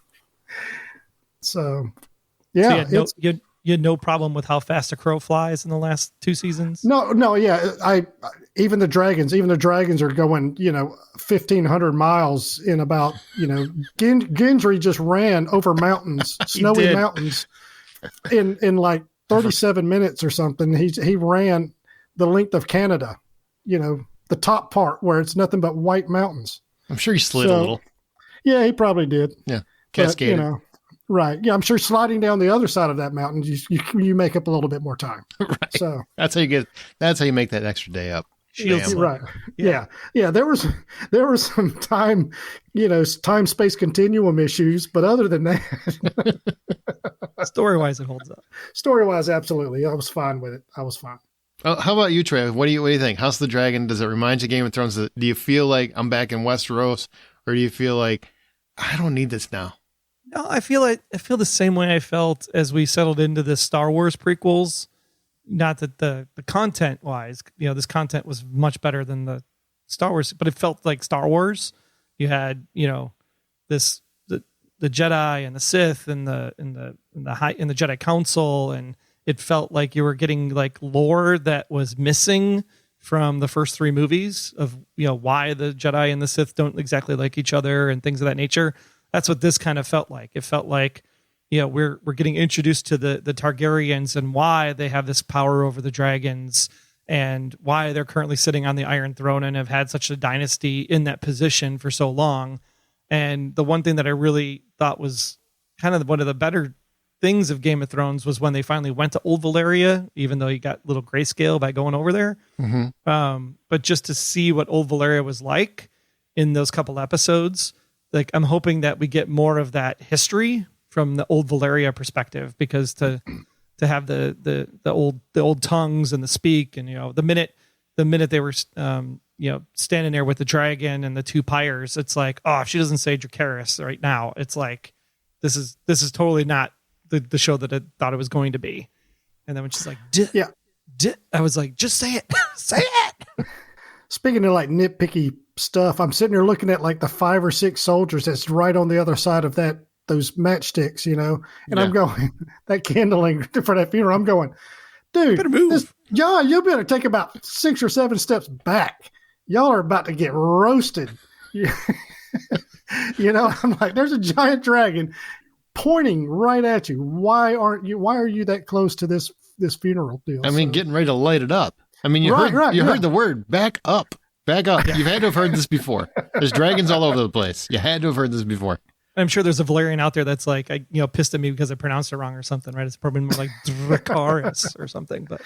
So, yeah. So you you had no problem with how fast a crow flies in the last 2 seasons? No, yeah. Even the dragons are going, 1,500 miles in about, Gendry just ran over mountains, snowy mountains in like 37 minutes or something. He ran the length of Canada, the top part where it's nothing but white mountains. I'm sure he slid a little. Yeah, he probably did. Yeah. Cascaded. But, right. Yeah, I'm sure sliding down the other side of that mountain, you make up a little bit more time. Right. So that's how you make that extra day up. Right. Yeah. There was some time, time space continuum issues, but other than that, story-wise, it holds up. Story-wise, absolutely. I was fine with it. I was fine. How about you, Trey? What do you think? House of the Dragon, does it remind you of Game of Thrones? Do you feel like I'm back in Westeros, or do you feel like I don't need this now? No, I feel the same way I felt as we settled into the Star Wars prequels. Not that the content wise, this content was much better than the Star Wars, but it felt like Star Wars. You had, this the Jedi and the Sith and the Jedi Council, and it felt like you were getting like lore that was missing from the first 3 movies of, why the Jedi and the Sith don't exactly like each other and things of that nature. That's what this kind of felt like. It felt like, we're getting introduced to the Targaryens and why they have this power over the dragons and why they're currently sitting on the Iron Throne and have had such a dynasty in that position for so long. And the one thing that I really thought was kind of one of the better things of Game of Thrones was when they finally went to Old Valyria, even though you got a little grayscale by going over there. Mm-hmm. But just to see what Old Valyria was like in those couple episodes, like I'm hoping that we get more of that history from the Old Valyria perspective, because to have the old tongues and the speak, and the minute they were standing there with the dragon and the 2 pyres, it's like, oh, if she doesn't say Dracarys right now, it's like this is totally not the show that I thought it was going to be. And then when she's like, I was like, just say it, say it. Speaking of like nitpicky stuff, I'm sitting there looking at like the 5 or 6 soldiers that's right on the other side of those matchsticks, and I'm going, that kindling for that funeral, I'm going, dude, better move. You better take about 6 or 7 steps back. Y'all are about to get roasted. I'm like, there's a giant dragon pointing right at you. Why are you that close to this funeral deal? I mean, getting ready to light it up. I mean, you heard the word back up. Back up. You've had to have heard this before. There's dragons all over the place. You had to have heard this before. I'm sure there's a Valyrian out there that's like, pissed at me because I pronounced it wrong or something, right? It's probably more like Dracarys or something. But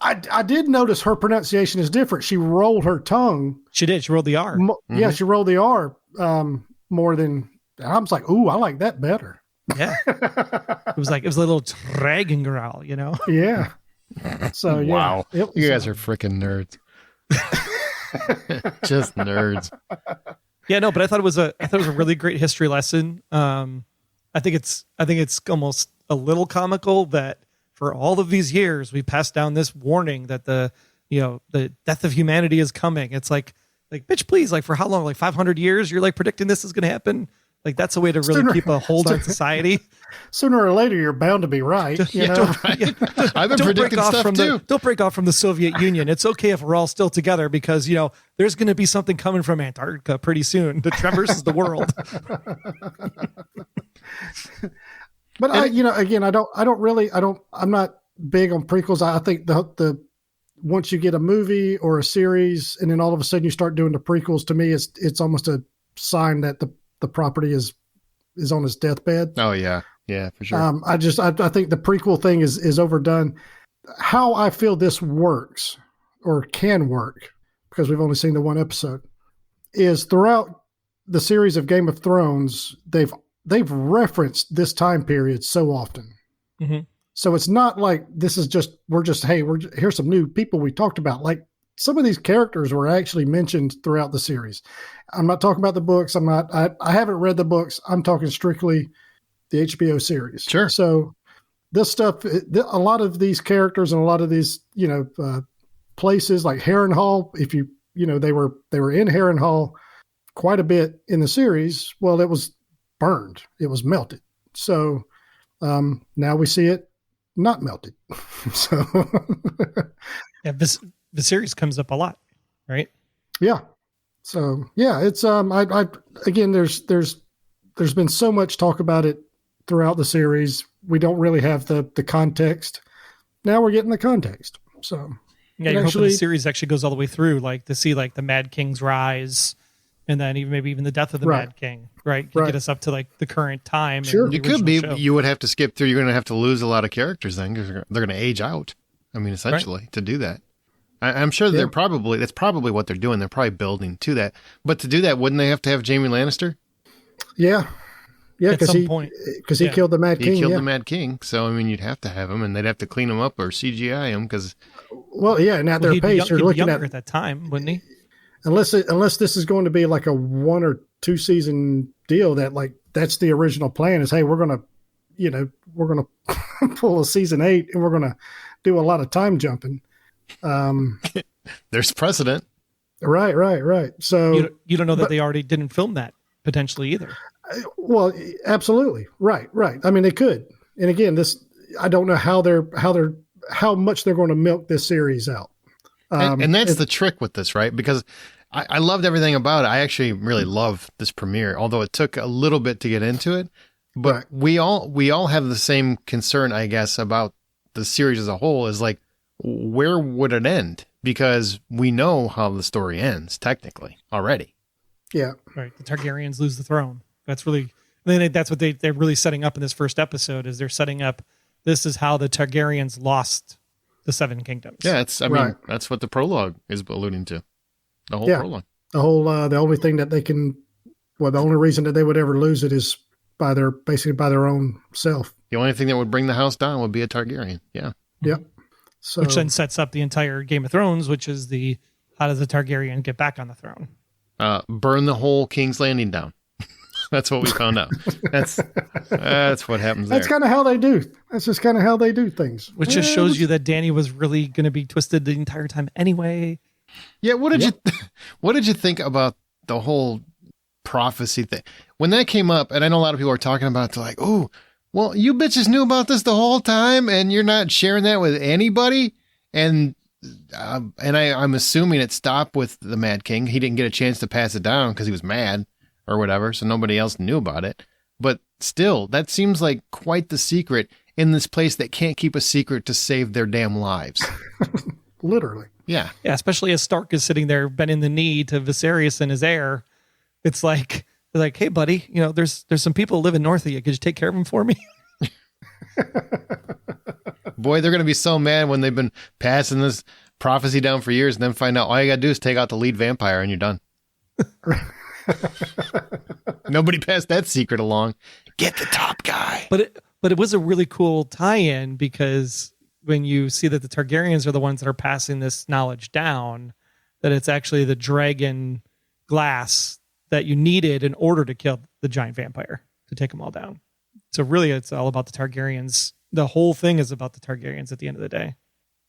I did notice her pronunciation is different. She rolled her tongue. She did. She rolled the R. Yeah, she rolled the R more than. I was like, ooh, I like that better. Yeah, it was a little dragon growl, Yeah. So yeah, wow, you guys are freaking nerds. Just nerds. Yeah, no, but I thought it was a really great history lesson. I think it's almost a little comical that for all of these years we passed down this warning that the death of humanity is coming. It's like bitch, please, like for how long? Like 500 years? You're like predicting this is going to happen? Like that's a way to really keep a hold on society. Sooner or later, you're bound to be right. I've been predicting stuff too. Don't break off from the Soviet Union. It's okay if we're all still together because there's going to be something coming from Antarctica pretty soon that traverses the world. But I'm not big on prequels. I think the once you get a movie or a series and then all of a sudden you start doing the prequels, to me, it's almost a sign that the property is on its deathbed. Oh yeah. Yeah, for sure. I think the prequel thing is overdone. How I feel this works or can work, because we've only seen the one episode, is throughout the series of Game of Thrones, they've referenced this time period so often. Mm-hmm. So it's not like this is here's some new people we talked about. Like some of these characters were actually mentioned throughout the series. I'm not talking about the books. I haven't read the books. I'm talking strictly the HBO series. Sure. So this stuff, a lot of these characters and a lot of these, places like Harrenhal, they were in Harrenhal quite a bit in the series. Well, it was burned. It was melted. So now we see it, not melted. So Yeah, this the series comes up a lot, right? yeah. So yeah, it's I again there's been so much talk about it throughout the series. We don't really have the context. Now we're getting the context. So Yeah, you're hoping the series actually goes all the way through, like to see like the Mad King's rise, and then maybe even the death of the Mad King, right? Can get us up to like the current time. Sure, you could be. Show. You would have to skip through. You're going to have to lose a lot of characters then, because they're going to age out. I mean, essentially, to do that. I'm sure that's probably what they're doing. They're probably building to that. But to do that, wouldn't they have to have Jaime Lannister? Yeah, because he killed the Mad King. He killed the Mad King. So I mean, you'd have to have him, and they'd have to clean him up or CGI him because. Well, yeah, and at their pace, you're looking at that time, wouldn't he? Unless this is going to be like a 1 or 2 season deal, that's the original plan is, hey, we're gonna pull a season 8 and we're gonna do a lot of time jumping. There's precedent. Right. So you don't know that they already didn't film that potentially either. Well, absolutely. Right. I mean, they could. And again, I don't know how much they're going to milk this series out. And that's the trick with this, right? Because I loved everything about it. I actually really love this premiere, although it took a little bit to get into it. But we all have the same concern, I guess, about the series as a whole. Is like, where would it end? Because we know how the story ends technically already. Yeah. Right. The Targaryens lose the throne. That's really. That's what they're really setting up in this first episode. Is they're setting up. This is how the Targaryens lost the Seven Kingdoms. Yeah, that's what the prologue is alluding to. The whole prologue. The whole the only thing that they can, the only reason that they would ever lose it is by their own self. The only thing that would bring the house down would be a Targaryen. Yeah. Yep. So, which then sets up the entire Game of Thrones, which is how does the Targaryen get back on the throne? Burn the whole King's Landing down. That's what we found out. That's what happens there. That's kind of how they do. That's just kind of how they do things. Which just shows you that Dany was really going to be twisted the entire time anyway. Yeah. What did you think about the whole prophecy thing when that came up? And I know a lot of people are talking about it. They're like, "Oh, well, you bitches knew about this the whole time, and you're not sharing that with anybody." And I'm assuming it stopped with the Mad King. He didn't get a chance to pass it down because he was mad or whatever, so nobody else knew about it. But still, that seems like quite the secret in this place that can't keep a secret to save their damn lives. Literally. Yeah. Yeah, especially as Stark is sitting there bending the knee to Viserys and his heir. It's like, they're like, hey, buddy, there's some people living north of you. Could you take care of them for me? Boy, they're going to be so mad when they've been passing this prophecy down for years and then find out all you got to do is take out the lead vampire and you're done. Nobody passed that secret along. Get the top guy. But it was a really cool tie-in because when you see that the Targaryens are the ones that are passing this knowledge down, that it's actually the dragon glass that you needed in order to kill the giant vampire, to take them all down. So really, it's all about the Targaryens. The whole thing is about the Targaryens at the end of the day.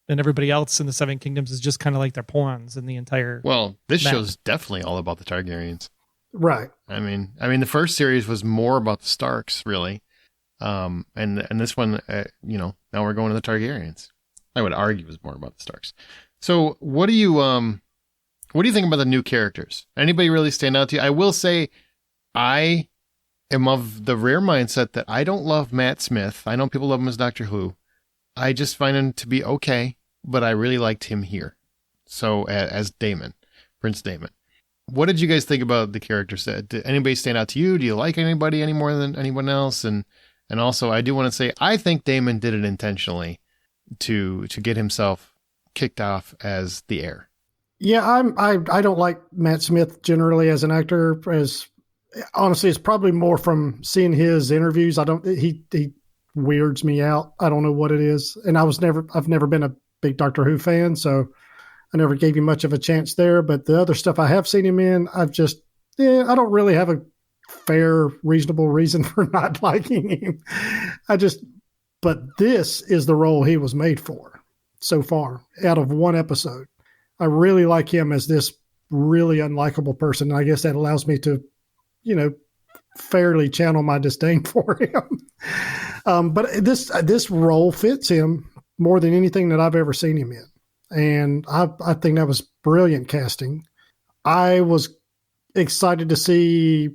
And everybody else in the Seven Kingdoms is just kind of like their pawns in the entire. Well, this show's definitely all about the Targaryens. Right. I mean, the first series was more about the Starks, really. And this one, now we're going to the Targaryens. I would argue it was more about the Starks. So what do you think about the new characters? Anybody really stand out to you? I will say I am of the rare mindset that I don't love Matt Smith. I know people love him as Doctor Who. I just find him to be okay, but I really liked him here. So as Daemon, Prince Daemon. What did you guys think about the characters? Did anybody stand out to you? Do you like anybody any more than anyone else? And also, I do want to say, I think Daemon did it intentionally to get himself kicked off as the heir. Yeah, I don't like Matt Smith generally as an actor. Honestly, it's probably more from seeing his interviews. He weirds me out. I don't know what it is, and I've never been a big Doctor Who fan, so I never gave him much of a chance there. But the other stuff I have seen him in, I don't really have a fair, reasonable reason for not liking him. But this is the role he was made for so far out of one episode. I really like him as this really unlikable person. And I guess that allows me to, fairly channel my disdain for him. But this role fits him more than anything that I've ever seen him in. And I think that was brilliant casting. I was excited to see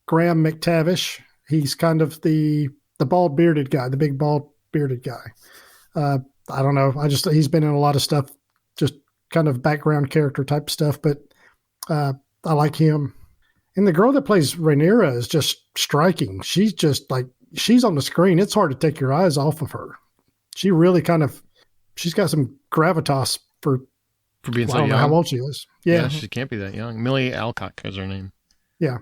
Graham McTavish. He's kind of the bald bearded guy, the big bald bearded guy. I don't know. He's been in a lot of stuff, just kind of background character type stuff, but I like him. And the girl that plays Rhaenyra is just striking. She's just like, she's on the screen. It's hard to take your eyes off of her. She really she's got some gravitas for being so I don't know young. how old she is. Yeah. She can't be that young. Millie Alcock is her name. Yeah.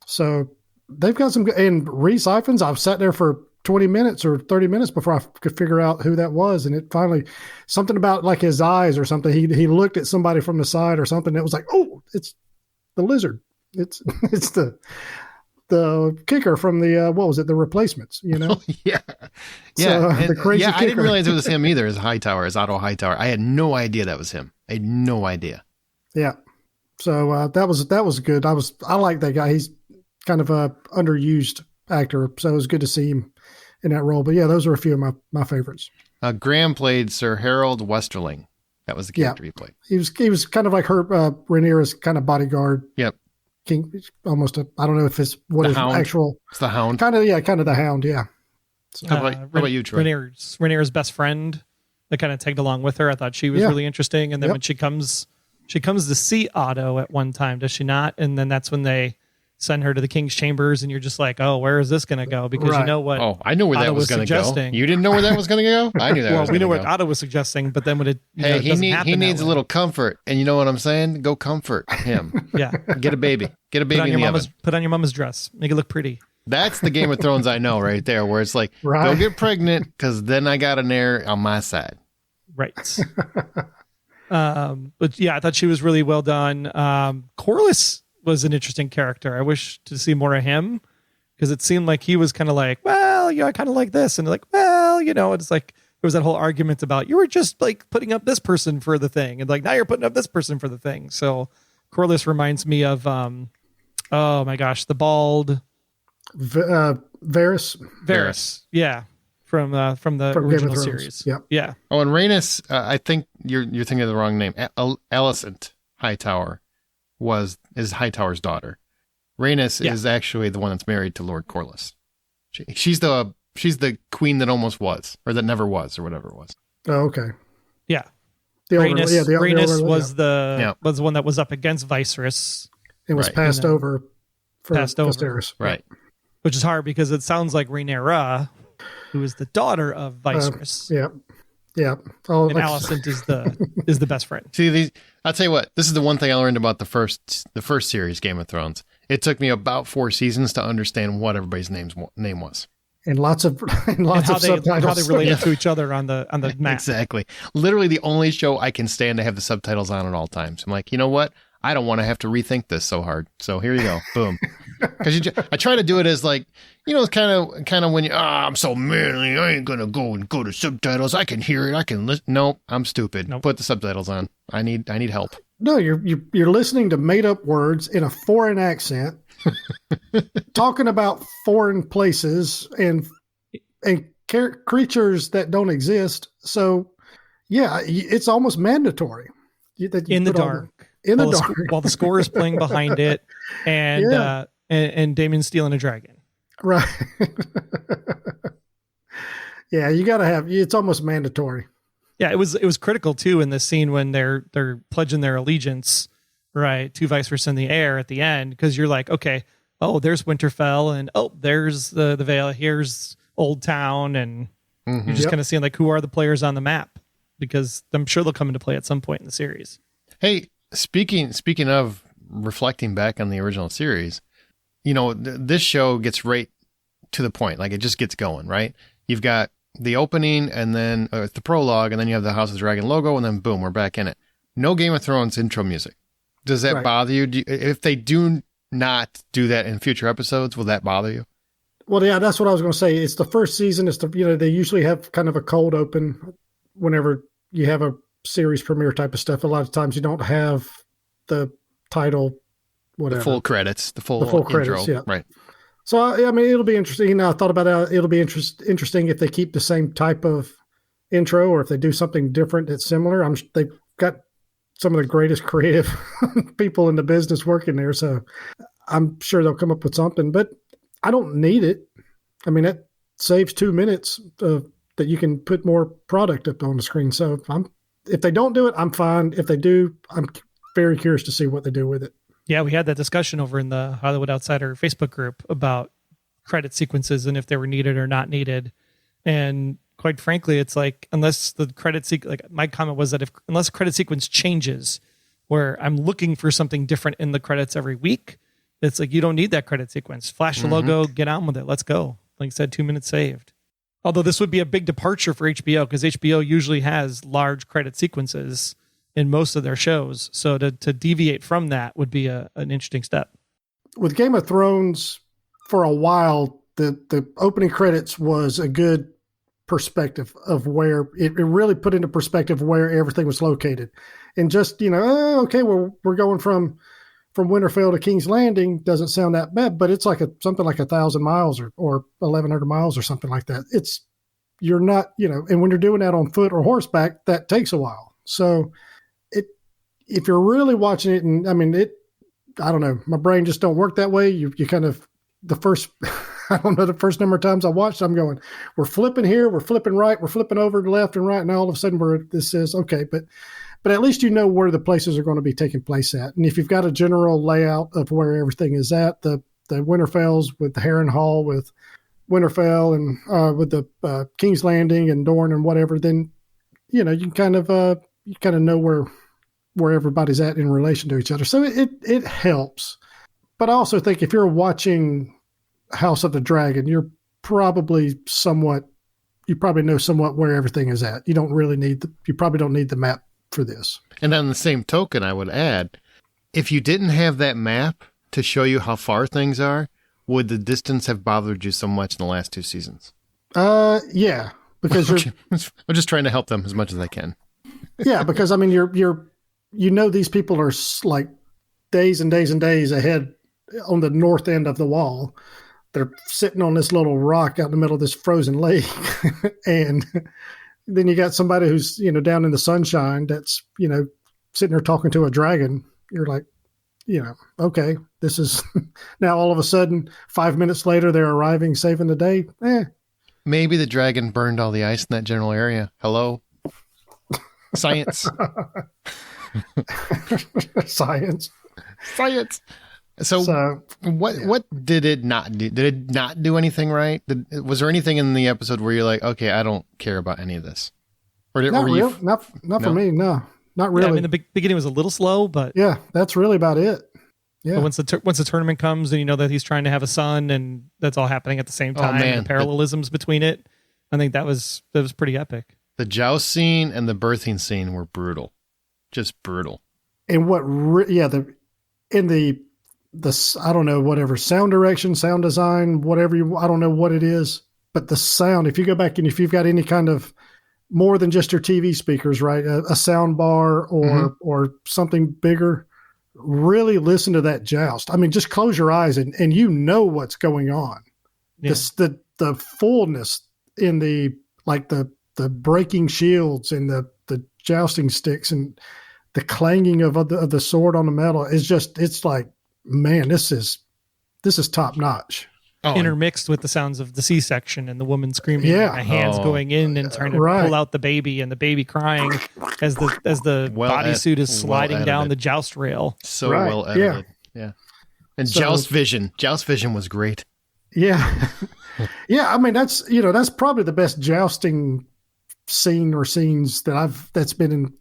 So they've got some, and Rhys Ifans, I've sat there for 20 minutes or 30 minutes before I could figure out who that was. And it finally, something about like his eyes or something. He looked at somebody from the side or something. It was like, oh, it's the lizard. It's the kicker from the, what was it? The Replacements, you know? Yeah. So, the crazy I didn't kicker. realize it was him either as Otto Hightower. I had no idea that was him. I had no idea. Yeah. So that was good. I like that guy. He's kind of a underused actor. So it was good to see him in that role. But yeah, those are a few of my favorites. Graham played Sir Harold Westerling. That was the character he played. He was kind of like her, Rhaenyra's kind of bodyguard. Yep. King, almost I don't know if it's what The is Hound. actual. It's the Hound. Kind of the Hound. Yeah. How about you, Troy? Rhaenyra's best friend that kind of tagged along with her. I thought she was really interesting. And then when she comes to see Otto at one time, does she not? And then that's when they send her to the king's chambers, and you're just like, oh, where is this going to go? Because you know what? Oh, I know where Otto that was going to go. suggesting. You didn't know where that was going to go? I knew that. Well, was we know gonna what go. Otto was suggesting, but then when it Hey, doesn't he happen needs that a little comfort, and you know what I'm saying? Go comfort him. yeah, Get a baby. Get a baby in the oven. put on your mama's dress, make it look pretty. That's the Game of Thrones I know right there, where it's like, Right. go get pregnant, because then I got an heir on my side. Right. But yeah, I thought she was really well done. Corlys was an interesting character. I wish to see more of him, because it seemed like he was kind of like, well, I kind of like this, and like, well, it's like there was that whole argument about you were just like putting up this person for the thing, and like now you're putting up this person for the thing. So Corlys reminds me of oh my gosh, the bald Varys. Yeah, from the From Game of original Thrones. series. Yep. Yeah. Oh, and Rhaenys, I think you're thinking of the wrong name. Alicent Hightower is Hightower's daughter. Rhaenys is actually the one that's married to Lord Corlys. She's the queen that almost was, or that never was, or whatever it was. Oh, okay. Yeah. Rhaenys, was the one that was up against Viserys. It was Right. passed over for Passed over. Viserys. Right. Which is hard because it sounds like Rhaenyra, who is the daughter of Viserys, Yeah. Yeah. Oh, and Alicent is the best friend. See, I'll tell you what, this is the one thing I learned about the first series, Game of Thrones. It took me about 4 seasons to understand what everybody's name was. And lots of subtitles. How they related to each other on the map. Exactly. Literally the only show I can stand to have the subtitles on at all times. I'm like, you know what? I don't want to have to rethink this so hard. So here you go. Boom. Because I try to do it as like, it's kind of when I'm so manly, I ain't gonna go to subtitles. I can hear it. I can listen. Nope, I'm stupid. Nope. Put the subtitles on. I need help. No, you're listening to made up words in a foreign accent, talking about foreign places and creatures that don't exist. So, yeah, it's almost mandatory. In the dark. While the score is playing behind it, and and Damon's stealing a dragon. Right. Yeah, you got to have. It's almost mandatory. Yeah, it was critical too in this scene when they're pledging their allegiance, right, to Viserys in the air at the end, because you're like, okay, oh, there's Winterfell, and oh, there's the Vale, here's Old Town, and you're just kind of seeing like who are the players on the map, because I'm sure they'll come into play at some point in the series. Hey, speaking of reflecting back on the original series, this show gets right to the point. Like it just gets going, right? You've got the opening and then the prologue, and then you have the House of the Dragon logo, and then boom, we're back in it. No Game of Thrones intro music. Does that bother you? If they do not do that in future episodes, will that bother you? Well, yeah, that's what I was going to say. It's the first season. It's they usually have kind of a cold open whenever you have a series premiere type of stuff. A lot of times you don't have the title, whatever. The full credits, the full intro. credits, yeah. Right. So I mean, it'll be interesting. You know, I thought about it. It'll be interesting if they keep the same type of intro or if they do something different that's similar. They've got some of the greatest creative people in the business working there, so I'm sure they'll come up with something. But I don't need it. I mean, that saves 2 minutes that you can put more product up on the screen. So if they don't do it, I'm fine. If they do, I'm very curious to see what they do with it. Yeah, we had that discussion over in the Hollywood Outsider Facebook group about credit sequences and if they were needed or not needed. And quite frankly, it's like, unless the credit like my comment was that unless the credit sequence changes where I'm looking for something different in the credits every week, it's like, you don't need that credit sequence. Flash the logo, get on with it. Let's go. Like I said, 2 minutes saved. Although this would be a big departure for HBO because HBO usually has large credit sequences in most of their shows. So to deviate from that would be an interesting step. With Game of Thrones, for a while, the opening credits was a good perspective of where it really put into perspective where everything was located. And just, okay, we're going from Winterfell to King's Landing doesn't sound that bad, but it's like something like 1,000 miles or 1,100 miles or something like that. You're not, and when you're doing that on foot or horseback, that takes a while. So if you're really watching it, and I mean, I don't know, my brain just don't work that way. You kind of, the first number of times I watched, I'm going, we're flipping here, we're flipping right, we're flipping over to left and right. And all of a sudden this says, okay, but at least you know where the places are going to be taking place at. And if you've got a general layout of where everything is at, the Winterfells with the Harrenhal, with Winterfell and with the King's Landing and Dorne and whatever, then, you can kind of know where everybody's at in relation to each other. So it helps. But I also think if you're watching House of the Dragon, you probably know somewhat where everything is at. You probably don't need the map for this. And on the same token, I would add, if you didn't have that map to show you how far things are, would the distance have bothered you so much in the last 2 seasons? Yeah, because I'm just trying to help them as much as I can. Yeah, because I mean, these people are like days and days and days ahead on the north end of the wall. They're sitting on this little rock out in the middle of this frozen lake, and then you got somebody who's down in the sunshine that's sitting there talking to a dragon. You're like, okay, this is now all of a sudden 5 minutes later they're arriving, saving the day. Maybe the dragon burned all the ice in that general area. Hello, science. Science. So what did it not do? Did it not do anything right? Was there anything in the episode where you're like, okay, I don't care about any of this? Or not for me. No, not really. Yeah, I mean, the beginning was a little slow, but yeah, that's really about it. Yeah. But once the tournament comes and you know that he's trying to have a son and that's all happening at the same time, and parallelisms between it, I think that was pretty epic. The joust scene and the birthing scene were brutal, just brutal. And the I don't know, whatever sound direction, sound design, whatever I don't know what it is, but the sound. If you go back and if you've got any kind of more than just your TV speakers, right, a sound bar or something bigger, really listen to that joust. I mean, just close your eyes and you know what's going on. Yeah. The fullness in the breaking shields and the jousting sticks and the clanging of the sword on the metal is just, it's like, man, this is top notch. Intermixed with the sounds of the C-section and the woman screaming, and the hands going in and trying to pull out the baby, and the baby crying as the bodysuit is sliding down the joust rail. So well edited, yeah. And joust vision was great. Yeah, yeah. I mean, that's probably the best jousting scene or scenes that's been in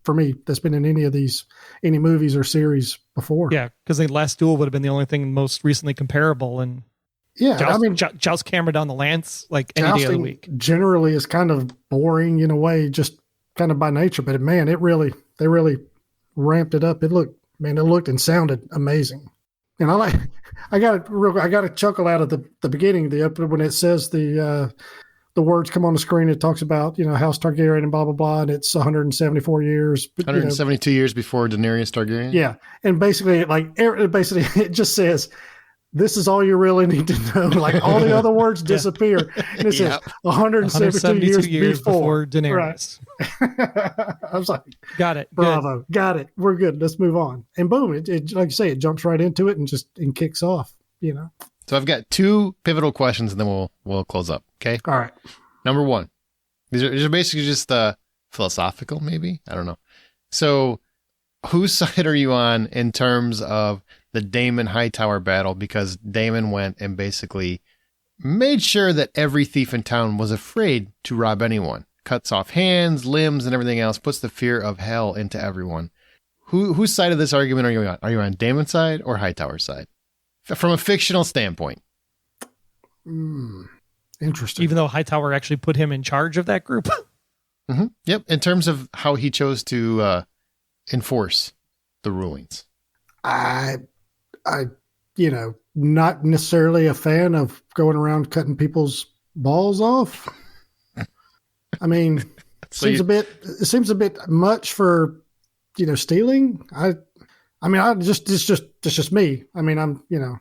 any movies or series before. Yeah, because the last duel would have been the only thing most recently comparable, and joust camera down the lance like any day of the week. Generally is kind of boring in a way, just kind of by nature. But man, they really ramped it up. It looked and sounded amazing. And I got a chuckle out of the beginning of the episode when it says the words come on the screen. It talks about House Targaryen and blah blah blah, and it's 174 years, 172 years before Daenerys Targaryen. Yeah, and basically it just says this is all you really need to know. Like all the other words disappear. And it says 172 years before Daenerys. Right. I was like, got it. Bravo. Good. Got it. We're good. Let's move on. And boom, it like you say, it jumps right into it and kicks off, you know. So I've got two pivotal questions and then we'll close up. Okay. All right. Number one, these are basically just philosophical, maybe. I don't know. So whose side are you on in terms of the Daemon Hightower battle? Because Daemon went and basically made sure that every thief in town was afraid to rob anyone. Cuts off hands, limbs, and everything else. Puts the fear of hell into everyone. Whose side of this argument are you on? Are you on Daemon's side or Hightower's side? From a fictional standpoint. Interesting. Even though Hightower actually put him in charge of that group. Mm-hmm. Yep. In terms of how he chose to enforce the rulings. I, not necessarily a fan of going around cutting people's balls off. I mean, it seems a bit much for, stealing. It's just me. I mean,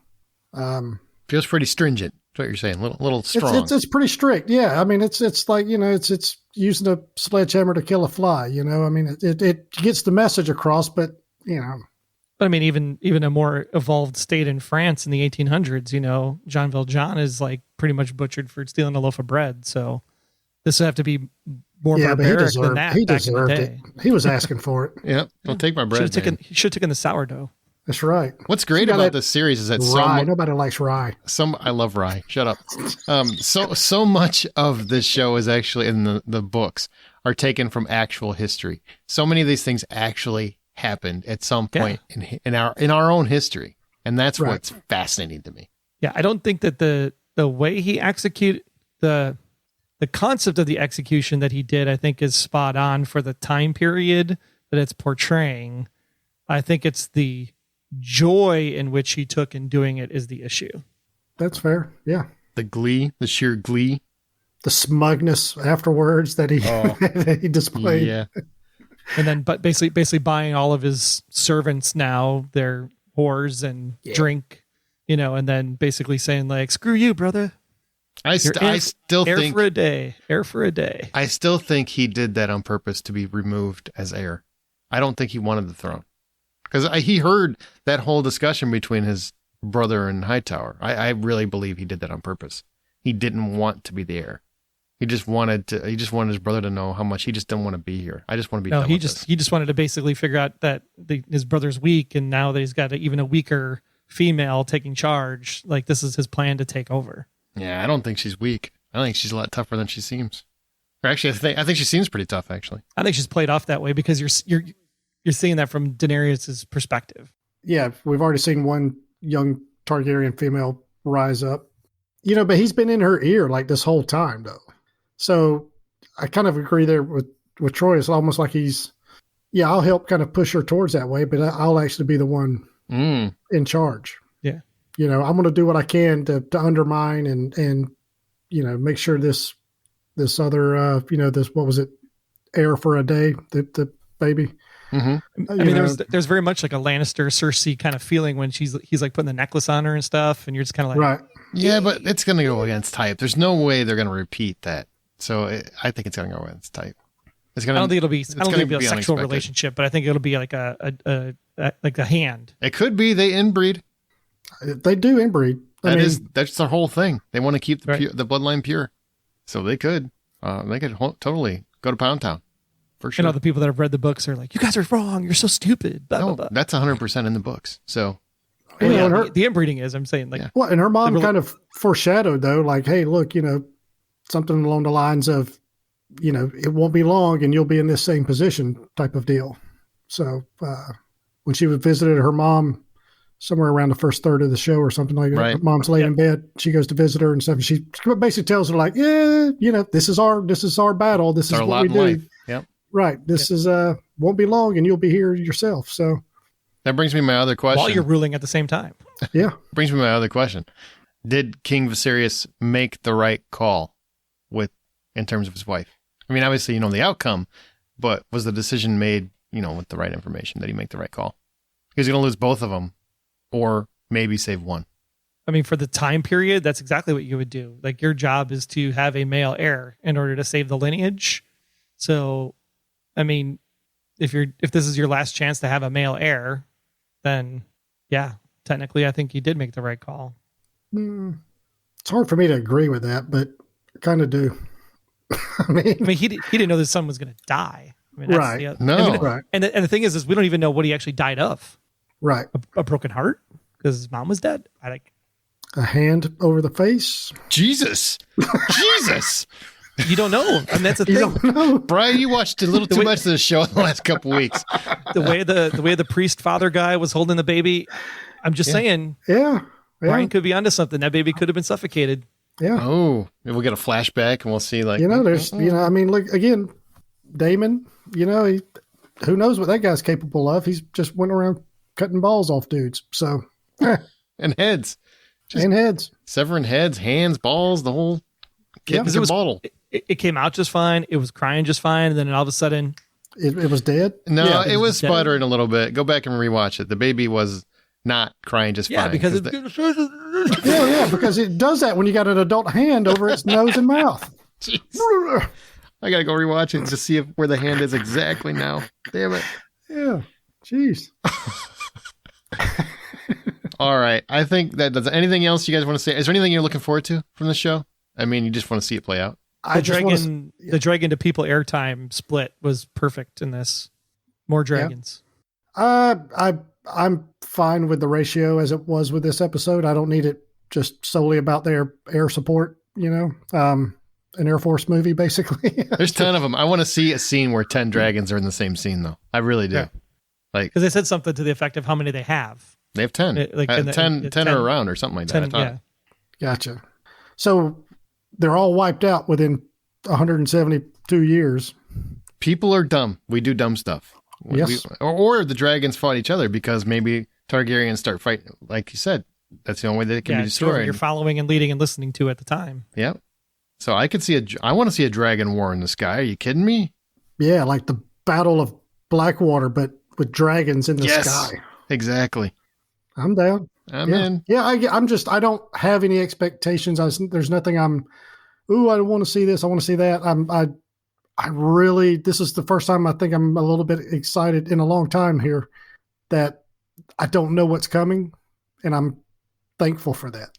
feels pretty stringent. That's what you're saying. Little strong. It's pretty strict. Yeah. I mean, it's like, it's using a sledgehammer to kill a fly, I mean, it gets the message across, but But I mean, even a more evolved state in France in the 1800s, Jean Valjean is like pretty much butchered for stealing a loaf of bread. So this would have to be more barbaric than that. He deserved it. He was asking for it. Yeah, don't take my bread. He should have taken the sourdough. That's right. What's great about this series is that rye. Nobody likes rye. I love rye. Shut up. So much of this show is actually in the books are taken from actual history. So many of these things actually happened at some point in our own history, and that's what's fascinating to me. Yeah, I don't think that the way he executed the concept of the execution that he did, I think, is spot on for the time period that it's portraying. I think it's the joy in which he took in doing it is the issue. That's fair. Yeah. The sheer glee, the smugness afterwards that he that he displayed. Yeah. And then, but basically buying all of his servants now their whores and drink, and then basically saying like, "Screw you, brother." I still think air for a day. I still think he did that on purpose to be removed as heir. I don't think he wanted the throne because he heard that whole discussion between his brother and Hightower. I really believe he did that on purpose. He didn't want to be the heir. He just wanted his brother to know how much he just didn't want to be here. I just want to be. He just wanted to basically figure out that his brother's weak, and now that he's got even a weaker female taking charge, like this is his plan to take over. Yeah, I don't think she's weak. I think she's a lot tougher than she seems. Or actually, I think she seems pretty tough. Actually, I think she's played off that way because you're seeing that from Daenerys' perspective. Yeah, we've already seen one young Targaryen female rise up, but he's been in her ear like this whole time, though. So I kind of agree there with Troy. It's almost like I'll help kind of push her towards that way, but I'll actually be the one in charge. Yeah. I'm going to do what I can to undermine and make sure this other, this, what was it? Heir for a day, the baby. Mm-hmm. I mean, there's very much like a Lannister Cersei kind of feeling when he's like putting the necklace on her and stuff. And you're just kind of like, right. Yeah, but it's going to go against type. There's no way they're going to repeat that. So I think it's going to go against type. I don't think it'll be a sexual relationship, but I think it'll be like a hand. It could be they inbreed. They do inbreed. That's their whole thing. They want to keep the bloodline pure, so they could totally go to Pound Town for sure. The people that have read the books are like, "You guys are wrong. You're so stupid." Blah, blah, blah. That's 100% in the books. So the inbreeding is. I'm saying like, well, and her mom kind of foreshadowed though, like, "Hey, look, something along the lines of, it won't be long and you'll be in this same position," type of deal. So when she visited her mom somewhere around the first third of the show or something like that, her mom's laying in bed, she goes to visit her and stuff. And she basically tells her like, this is our battle. This is what we do. Life. Yep. Right. This is won't be long and you'll be here yourself. So that brings me to my other question. While you're ruling at the same time. Yeah. Brings me to my other question. Did King Viserys make the right call in terms of his wife? I mean, obviously, the outcome, but was the decision made, with the right information? Did he make the right call? He was going to lose both of them or maybe save one. I mean, for the time period, that's exactly what you would do. Like, your job is to have a male heir in order to save the lineage. So, I mean, if this is your last chance to have a male heir, then yeah, technically, I think you did make the right call. It's hard for me to agree with that, but I kind of do. I mean, he didn't know his son was going to die. I mean, that's right. No. And the thing is we don't even know what he actually died of. Right. A broken heart because his mom was dead. A hand over the face. Jesus. Jesus. You don't know. And that's the thing. You don't know. Brian, you watched a little too much of the show in the last couple weeks. The way the priest father guy was holding the baby, I'm just saying. Yeah. Brian could be onto something. That baby could have been suffocated. Yeah. Oh, we'll get a flashback and we'll see there's, I mean, look, again, Damon, who knows what that guy's capable of. He's just went around cutting balls off dudes. So, and heads. And heads. Severing heads, hands, balls, the whole kit and bottle. It came out just fine. It was crying just fine. And then all of a sudden, it was dead. No, it was sputtering a little bit. Go back and rewatch it. The baby was not crying just fine. Because because it does that when you got an adult hand over its nose and mouth. Jeez. I gotta go rewatch it to see where the hand is exactly now. Damn it. Yeah. Jeez. All right. I think that does. Anything else you guys want to say? Is there anything you're looking forward to from the show? I mean, you just want to see it play out. The dragon to people airtime split was perfect in this. More dragons. I'm fine with the ratio as it was with this episode. I don't need it just solely about their air support, an Air Force movie, basically. There's 10 of them. I want to see a scene where 10 dragons are in the same scene, though. I really do. Yeah. Because they said something to the effect of how many they have. They have 10. 10 are around or something like that. 10, yeah. Gotcha. So they're all wiped out within 172 years. People are dumb. We do dumb stuff. Yes. Or the dragons fought each other because maybe Targaryens start fighting. Like you said, that's the only way that it can be destroyed. You're following and leading and listening to at the time. Yeah. So I want to see a dragon war in the sky. Are you kidding me? Yeah, like the Battle of Blackwater, but with dragons in the sky. Exactly. I'm down. I'm in. Yeah, I don't have any expectations. There's nothing I want to see this. I want to see that. I really, this is the first time I think I'm a little bit excited in a long time here that I don't know what's coming, and I'm thankful for that.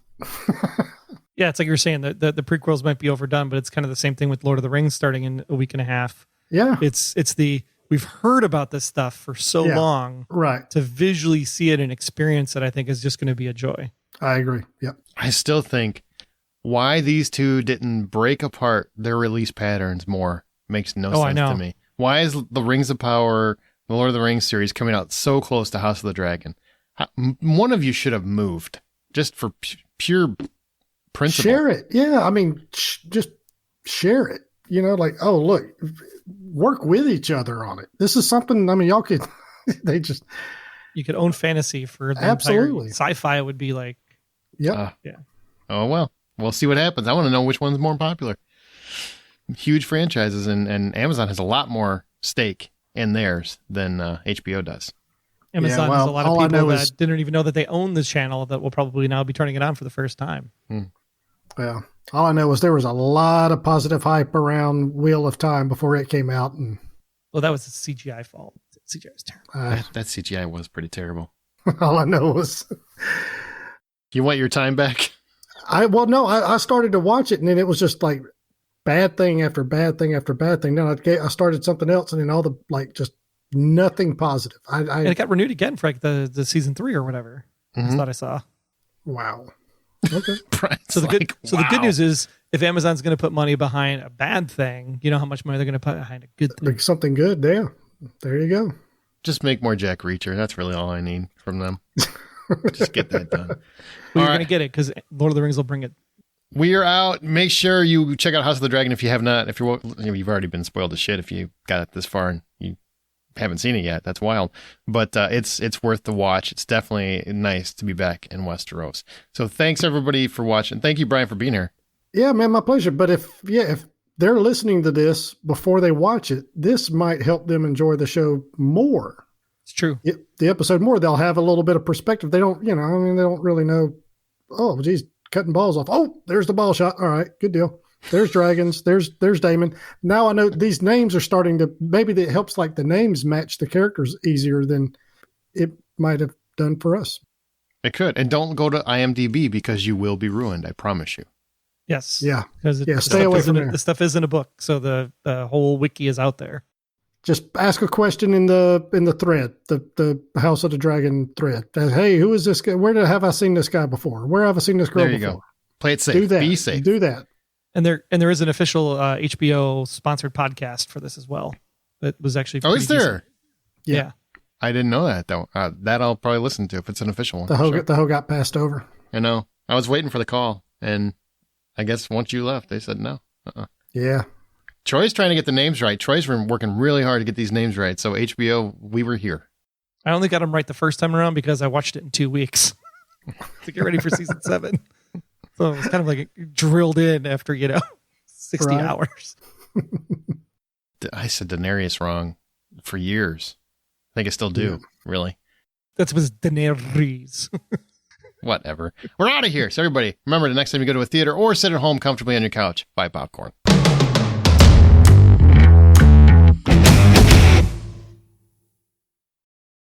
Yeah, it's like you were saying, the prequels might be overdone, but it's kind of the same thing with Lord of the Rings starting in a week and a half. Yeah. We've heard about this stuff for so long. Right. To visually see it and experience it, I think is just going to be a joy. I agree. Yep. I still think why these two didn't break apart their release patterns more makes no sense to me. Why is the Rings of Power, the Lord of the Rings series coming out so close to House of the Dragon? One of you should have moved just for pure principle. Share it. Yeah. I mean, just share it. Oh, look, work with each other on it. This is something, I mean, y'all could, you could own fantasy for the absolutely. Sci-fi would be like, yeah. Oh, well, we'll see what happens. I want to know which one's more popular. Huge franchises, and Amazon has a lot more stake in theirs than HBO does. Amazon has a lot of people that didn't even know that they own this channel that will probably now be turning it on for the first time. Yeah. All I know is there was a lot of positive hype around Wheel of Time before it came out. Well, that was the CGI fault. CGI was terrible. That CGI was pretty terrible. All I know was... You want your time back? I started to watch it, and then it was just like bad thing after bad thing after bad thing. Then I started something else, and then all the, just nothing positive. And it got renewed again for the season 3 or whatever. I thought I saw. Wow. Okay. So the good news is if Amazon's going to put money behind a bad thing, you know how much money they're going to put behind a good thing. Something good. Yeah. There you go. Just make more Jack Reacher. That's really all I need from them. Just get that done. Well, you're going to get it because Lord of the Rings will bring it. We are out. Make sure you check out House of the Dragon if you have not. If you've already been spoiled to shit if you got it this far and you haven't seen it yet. That's wild. But it's worth the watch. It's definitely nice to be back in Westeros. So thanks everybody for watching. Thank you, Brian, for being here. Yeah, man, my pleasure. But if they're listening to this before they watch it, this might help them enjoy the show more. It's true. The episode more. They'll have a little bit of perspective. They don't, they don't really know oh, geez, cutting balls off. Oh, there's the ball shot. All right, good deal. There's dragons. There's Damon. Now I know these names are starting to, maybe it helps like the names match the characters easier than it might have done for us. It could. And don't go to IMDb because you will be ruined. I promise you. Yes. Yeah. Because stay away from there. The stuff isn't a book. So the whole wiki is out there. Just ask a question in the thread, the House of the Dragon thread. Hey, who is this guy? Have I seen this guy before? Where have I seen this girl there you before? Go. Play it safe. Do that. Be safe. Do that. And there is an official HBO sponsored podcast for this as well. That was actually is there? Yeah. I didn't know that though. That I'll probably listen to if it's an official one. The hoe got passed over. I know. I was waiting for the call, and I guess once you left, they said no. Yeah. Troy's trying to get the names right. Troy's been working really hard to get these names right. So HBO, we were here. I only got them right the first time around because I watched it in 2 weeks to get ready for season 7. So it was kind of like drilled in after 60 hours. I said Daenerys wrong for years. I think I still do. Really. That was Daenerys. Whatever. We're out of here. So everybody, remember the next time you go to a theater or sit at home comfortably on your couch, buy popcorn.